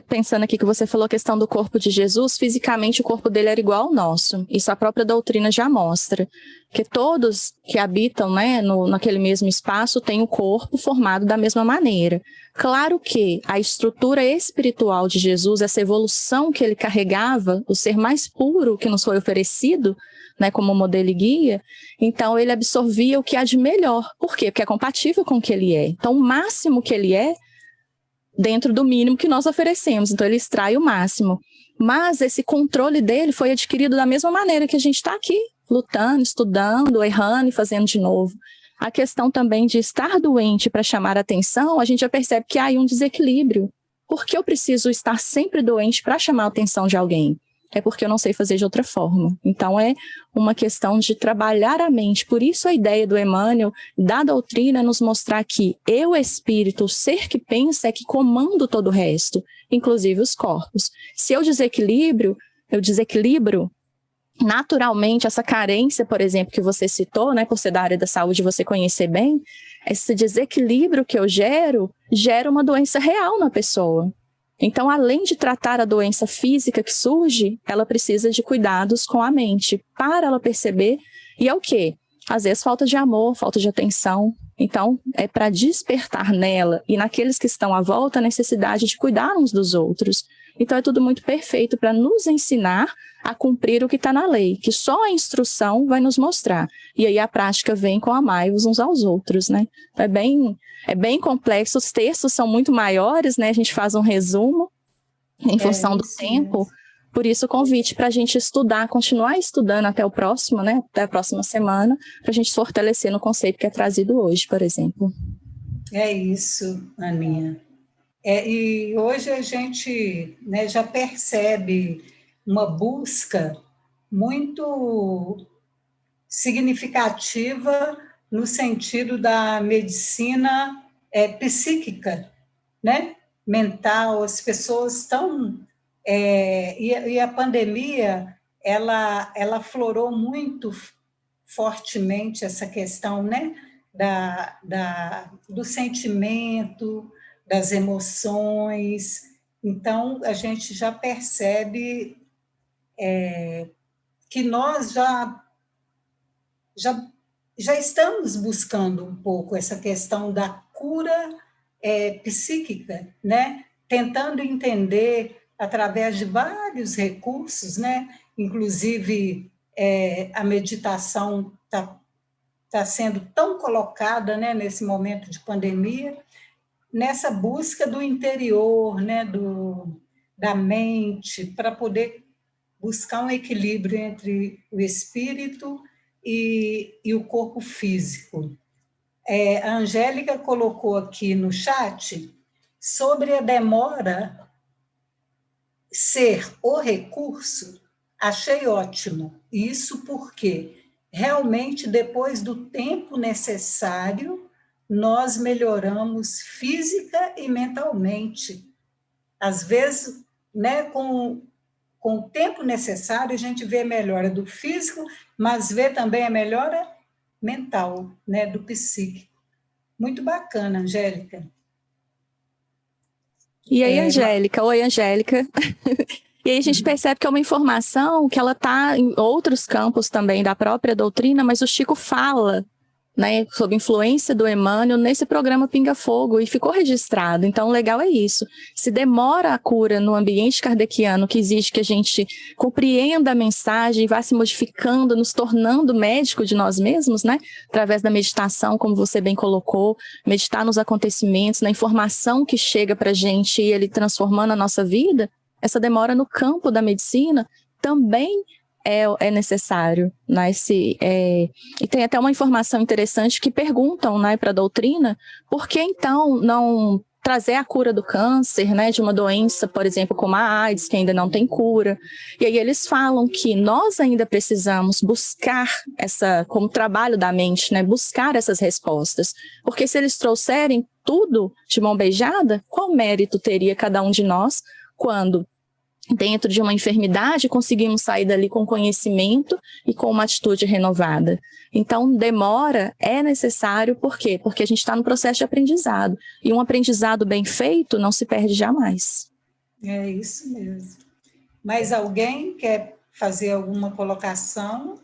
pensando aqui que você falou a questão do corpo de Jesus, fisicamente o corpo dele era igual ao nosso. Isso a própria doutrina já mostra. Que todos que habitam, né, naquele mesmo espaço têm o corpo formado da mesma maneira. Claro que a estrutura espiritual de Jesus, essa evolução que ele carregava, o ser mais puro que nos foi oferecido, né, como modelo e guia, então ele absorvia o que há de melhor. Por quê? Porque é compatível com o que ele é. Então o máximo que ele é, dentro do mínimo que nós oferecemos. Então ele extrai o máximo. Mas esse controle dele foi adquirido da mesma maneira que a gente está aqui, lutando, estudando, errando e fazendo de novo. A questão também de estar doente para chamar a atenção, a gente já percebe que há aí um desequilíbrio. Por que eu preciso estar sempre doente para chamar a atenção de alguém? É porque eu não sei fazer de outra forma. Então é uma questão de trabalhar a mente. Por isso a ideia do Emmanuel, da doutrina, é nos mostrar que eu, espírito, o ser que pensa, é que comando todo o resto, inclusive os corpos. Se eu desequilibro, naturalmente, essa carência, por exemplo, que você citou, né, por ser da área da saúde, você conhecer bem, esse desequilíbrio que eu gera uma doença real na pessoa. Então, além de tratar a doença física que surge, ela precisa de cuidados com a mente, para ela perceber, e é o quê? Às vezes falta de amor, falta de atenção. Então, é para despertar nela e naqueles que estão à volta a necessidade de cuidar uns dos outros. Então, é tudo muito perfeito para nos ensinar a cumprir o que está na lei, que só a instrução vai nos mostrar. E aí a prática vem com amai-vos uns aos outros, né? É bem complexo, os textos são muito maiores, né? A gente faz um resumo em função do tempo. Por isso o convite para a gente estudar, continuar estudando até o próximo, né? Até a próxima semana, para a gente fortalecer no conceito que é trazido hoje, por exemplo. É isso, Aninha. E hoje a gente, né, já percebe uma busca muito significativa no sentido da medicina psíquica, né? Mental. As pessoas estão... e a pandemia, ela aflorou muito fortemente essa questão, né? Do sentimento, das emoções. Então, a gente já percebe que nós já estamos buscando um pouco essa questão da cura psíquica, né? Tentando entender através de vários recursos, né? Inclusive a meditação está sendo tão colocada, né, nesse momento de pandemia, nessa busca do interior, né, da mente, para poder buscar um equilíbrio entre o espírito e o corpo físico. A Angélica colocou aqui no chat sobre a demora ser o recurso. Achei ótimo. Isso porque realmente, depois do tempo necessário, nós melhoramos física e mentalmente. Às vezes, né, com o tempo necessário, a gente vê a melhora do físico, mas vê também a melhora mental, né, do psíquico. Muito bacana, Angélica. E aí, Angélica? Oi, Angélica. E aí a gente percebe que é uma informação que ela está em outros campos também da própria doutrina, mas o Chico fala, né, sob influência do Emmanuel, nesse programa Pinga Fogo, e ficou registrado. Então, o legal é isso. Se demora a cura no ambiente kardeciano, que exige que a gente compreenda a mensagem e vá se modificando, nos tornando médico de nós mesmos, né, através da meditação, como você bem colocou, meditar nos acontecimentos, na informação que chega para a gente e ele transformando a nossa vida, essa demora no campo da medicina também é necessário, né? E tem até uma informação interessante que perguntam, né, para a doutrina, por que então não trazer a cura do câncer, né, de uma doença, por exemplo, como a AIDS, que ainda não tem cura. E aí eles falam que nós ainda precisamos buscar como trabalho da mente, né, buscar essas respostas, porque se eles trouxerem tudo de mão beijada, qual mérito teria cada um de nós quando dentro de uma enfermidade, conseguimos sair dali com conhecimento e com uma atitude renovada. Então, demora é necessário, por quê? Porque a gente está no processo de aprendizado. E um aprendizado bem feito não se perde jamais. É isso mesmo. Mas alguém quer fazer alguma colocação?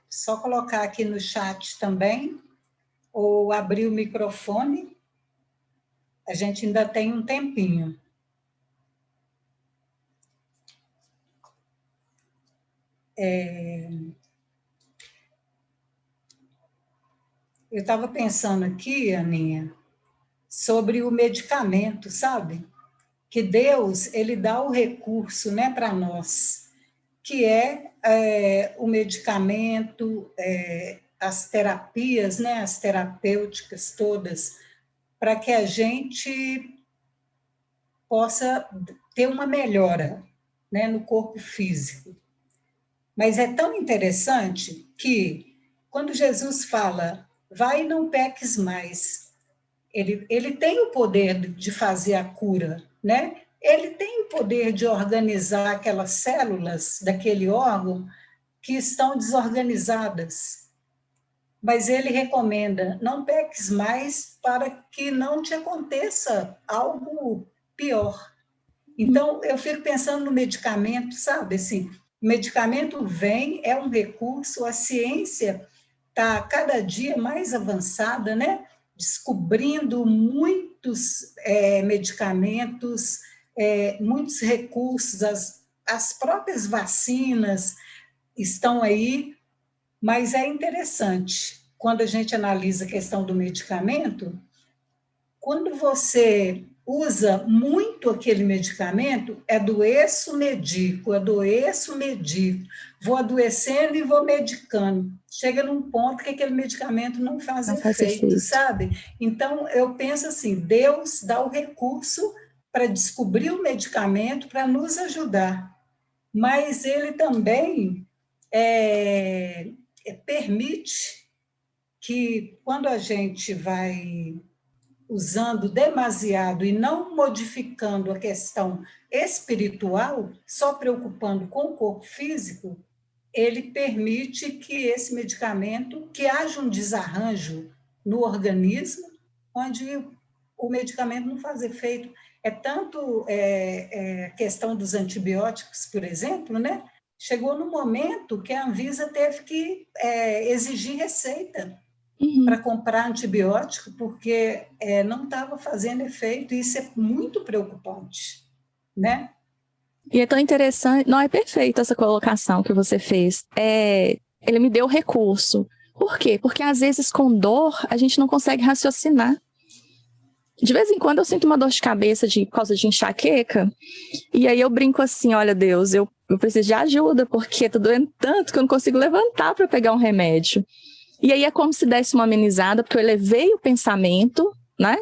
Só colocar aqui no chat também, ou abrir o microfone. A gente ainda tem um tempinho. Eu estava pensando aqui, Aninha, sobre o medicamento, sabe? Que Deus, ele dá o recurso, né, para nós, que é o medicamento, as terapias, né, as terapêuticas todas, para que a gente possa ter uma melhora, né, no corpo físico. Mas é tão interessante que, quando Jesus fala, vai e não peques mais, ele tem o poder de fazer a cura, né? Ele tem o poder de organizar aquelas células daquele órgão que estão desorganizadas. Mas ele recomenda, não peques mais para que não te aconteça algo pior. Então, eu fico pensando no medicamento, sabe? Assim, o medicamento vem, é um recurso, a ciência está cada dia mais avançada, né? Descobrindo muitos medicamentos, muitos recursos, as próprias vacinas estão aí, mas é interessante, quando a gente analisa a questão do medicamento, quando você usa muito aquele medicamento, adoeço, medico, vou adoecendo e vou medicando. Chega num ponto que aquele medicamento não faz efeito, sabe? Então, eu penso assim, Deus dá o recurso para descobrir o medicamento, para nos ajudar, mas ele também permite que, quando a gente vai usando demasiado e não modificando a questão espiritual, só preocupando com o corpo físico, ele permite que esse medicamento, que haja um desarranjo no organismo, onde o medicamento não faz efeito. É tanto a questão dos antibióticos, por exemplo, né? Chegou no momento que a Anvisa teve que exigir receita para comprar antibiótico, porque não estava fazendo efeito, e isso é muito preocupante, né? E é tão interessante, não, é perfeita essa colocação que você fez. Ele me deu recurso. Por quê? Porque às vezes com dor a gente não consegue raciocinar. De vez em quando eu sinto uma dor de cabeça por causa de enxaqueca, e aí eu brinco assim, olha Deus, eu preciso de ajuda, porque tá doendo tanto que eu não consigo levantar para pegar um remédio. E aí é como se desse uma amenizada, porque eu elevei o pensamento, né?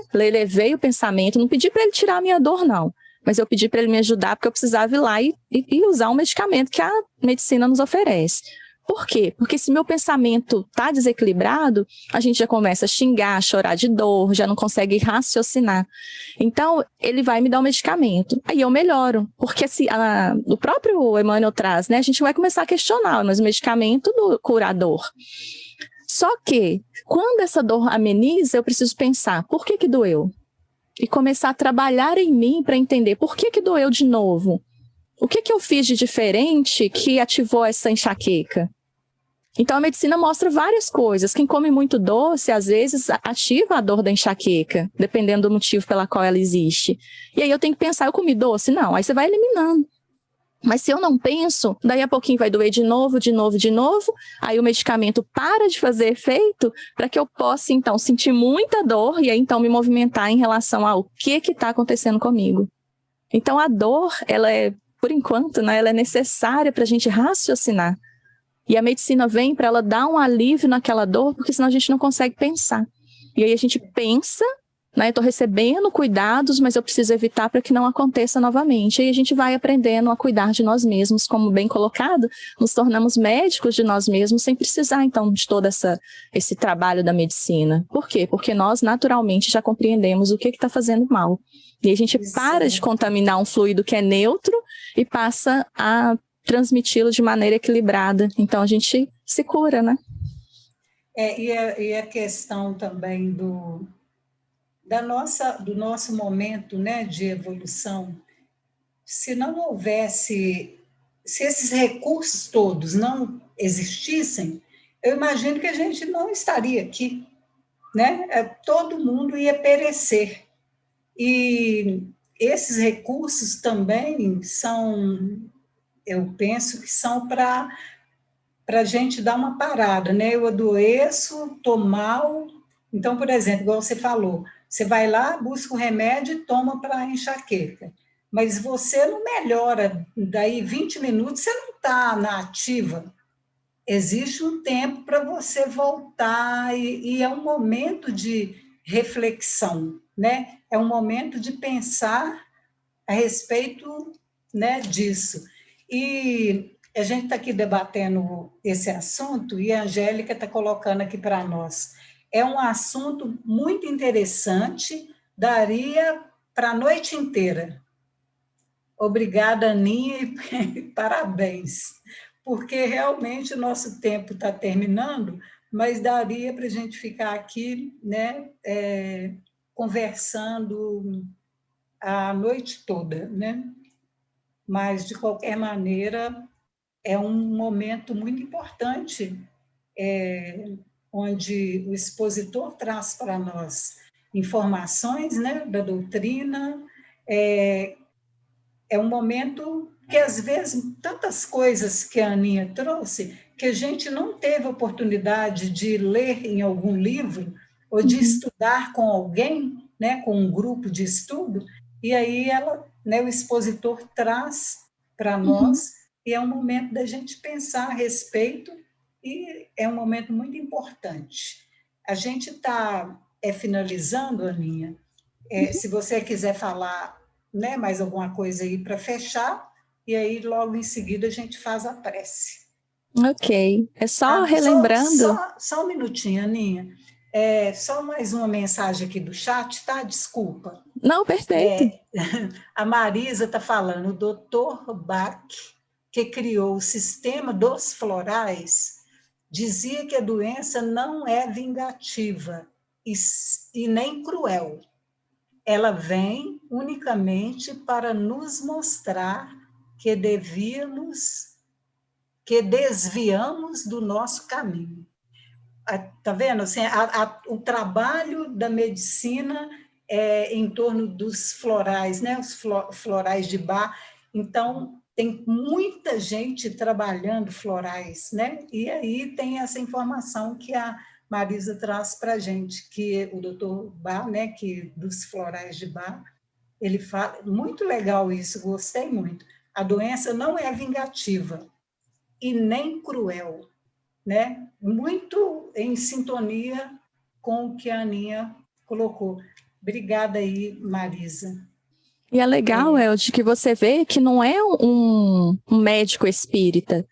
Não pedi para ele tirar a minha dor, não. Mas eu pedi para ele me ajudar, porque eu precisava ir lá e usar um medicamento que a medicina nos oferece. Por quê? Porque se meu pensamento está desequilibrado, a gente já começa a xingar, a chorar de dor, já não consegue raciocinar. Então, ele vai me dar um medicamento. Aí eu melhoro. Porque o próprio Emmanuel traz, né? A gente vai começar a questionar, mas o medicamento do curador. Só que, quando essa dor ameniza, eu preciso pensar, por que doeu? E começar a trabalhar em mim para entender por que doeu de novo. O que eu fiz de diferente que ativou essa enxaqueca? Então, a medicina mostra várias coisas. Quem come muito doce, às vezes, ativa a dor da enxaqueca, dependendo do motivo pela qual ela existe. E aí eu tenho que pensar, eu comi doce? Não, aí você vai eliminando. Mas se eu não penso, daí a pouquinho vai doer de novo, aí o medicamento para de fazer efeito para que eu possa, então, sentir muita dor e aí, então, me movimentar em relação ao que está acontecendo comigo. Então, a dor, ela por enquanto, né, ela é necessária para a gente raciocinar. E a medicina vem para ela dar um alívio naquela dor, porque senão a gente não consegue pensar. E aí a gente pensa, né? Eu estou recebendo cuidados, mas eu preciso evitar para que não aconteça novamente. E a gente vai aprendendo a cuidar de nós mesmos, como bem colocado, nos tornamos médicos de nós mesmos sem precisar, então, de todo esse trabalho da medicina. Por quê? Porque nós, naturalmente, já compreendemos o que está fazendo mal. E a gente para de contaminar um fluido que é neutro e passa a transmiti-lo de maneira equilibrada. Então, a gente se cura, né? E a questão também do nosso momento, né, de evolução, se não houvesse, se esses recursos todos não existissem, eu imagino que a gente não estaria aqui, né? Todo mundo ia perecer. E esses recursos também são, eu penso que são para a gente dar uma parada, né? Eu adoeço, estou mal. Então, por exemplo, igual você falou, você vai lá, busca um remédio e toma para enxaqueca. Mas você não melhora, daí 20 minutos você não está na ativa. Existe um tempo para você voltar, e é um momento de reflexão, né? É um momento de pensar a respeito, né, disso. E a gente está aqui debatendo esse assunto e a Angélica está colocando aqui para nós. É um assunto muito interessante, daria para a noite inteira. Obrigada, Aninha, e parabéns, porque realmente o nosso tempo está terminando, mas daria para a gente ficar aqui, né, conversando a noite toda, né? Mas, de qualquer maneira, é um momento muito importante, onde o expositor traz para nós informações, né, da doutrina. É um momento que, às vezes, tantas coisas que a Aninha trouxe, que a gente não teve oportunidade de ler em algum livro, ou de estudar com alguém, né, com um grupo de estudo, e aí ela, né, o expositor traz para nós, e é um momento da gente pensar a respeito, e é um momento muito importante. A gente está finalizando, Aninha. Se você quiser falar, né, mais alguma coisa aí para fechar, e aí logo em seguida a gente faz a prece. Ok. É só relembrando. Só um minutinho, Aninha. Só mais uma mensagem aqui do chat, tá? Desculpa. Não, perfeito. A Marisa está falando, o Dr. Bach, que criou o sistema dos florais, dizia que a doença não é vingativa e nem cruel. Ela vem unicamente para nos mostrar que desviamos do nosso caminho. Tá vendo? Assim, o trabalho da medicina em torno dos florais, né? Os florais de Bach. Então, tem muita gente trabalhando florais, né? E aí tem essa informação que a Marisa traz para a gente, que o doutor Bach, né, que dos florais de Bach, ele fala, muito legal isso, gostei muito. A doença não é vingativa e nem cruel, né? Muito em sintonia com o que a Aninha colocou. Obrigada aí, Marisa. E é legal, Elde, que você vê que não é um médico espírita,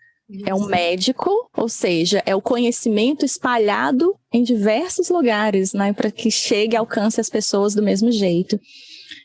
é um médico, ou seja, é o conhecimento espalhado em diversos lugares, né, para que chegue e alcance as pessoas do mesmo jeito.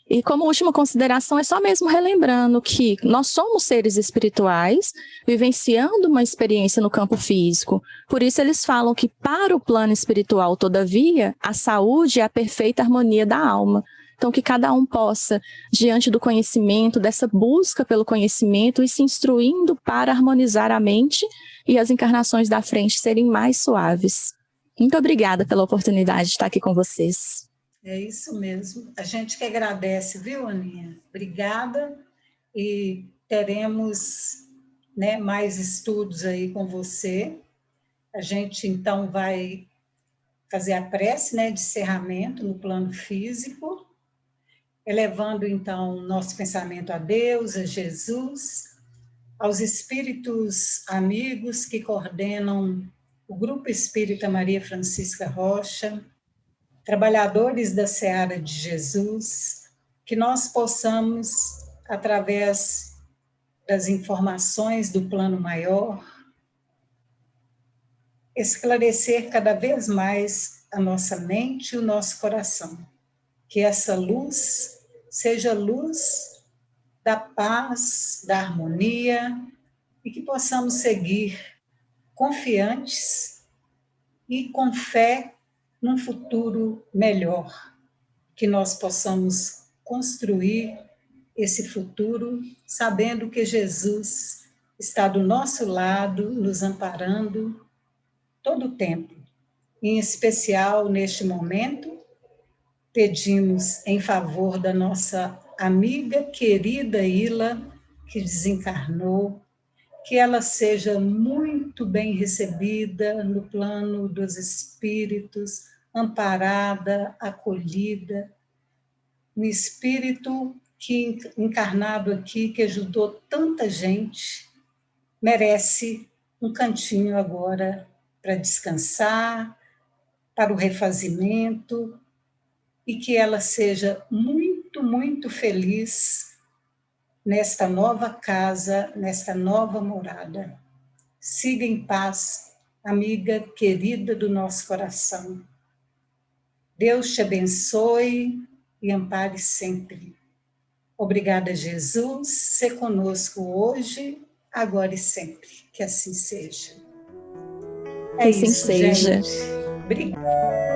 E como última consideração, é só mesmo relembrando que nós somos seres espirituais, vivenciando uma experiência no campo físico. Por isso eles falam que para o plano espiritual, todavia, a saúde é a perfeita harmonia da alma. Então, que cada um possa, diante do conhecimento, dessa busca pelo conhecimento, e se instruindo para harmonizar a mente e as encarnações da frente serem mais suaves. Muito obrigada pela oportunidade de estar aqui com vocês. É isso mesmo. A gente que agradece, viu, Aninha? Obrigada. E teremos, né, mais estudos aí com você. A gente, então, vai fazer a prece, né, de encerramento no plano físico, elevando, então, nosso pensamento a Deus, a Jesus, aos espíritos amigos que coordenam o Grupo Espírita Maria Francisca Rocha, trabalhadores da seara de Jesus, que nós possamos, através das informações do plano maior, esclarecer cada vez mais a nossa mente e o nosso coração. Que essa luz seja luz da paz, da harmonia, e que possamos seguir confiantes e com fé num futuro melhor, que nós possamos construir esse futuro sabendo que Jesus está do nosso lado, nos amparando todo o tempo. Em especial, neste momento, pedimos em favor da nossa amiga querida Ila, que desencarnou, que ela seja muito bem recebida no plano dos espíritos, amparada, acolhida, um espírito que, encarnado aqui, que ajudou tanta gente, merece um cantinho agora para descansar, para o refazimento, e que ela seja muito, muito feliz nesta nova casa, nesta nova morada. Siga em paz, amiga querida do nosso coração. Deus te abençoe e ampare sempre. Obrigada, Jesus, ser conosco hoje, agora e sempre. Que assim seja. Que assim seja. Gente. Obrigada.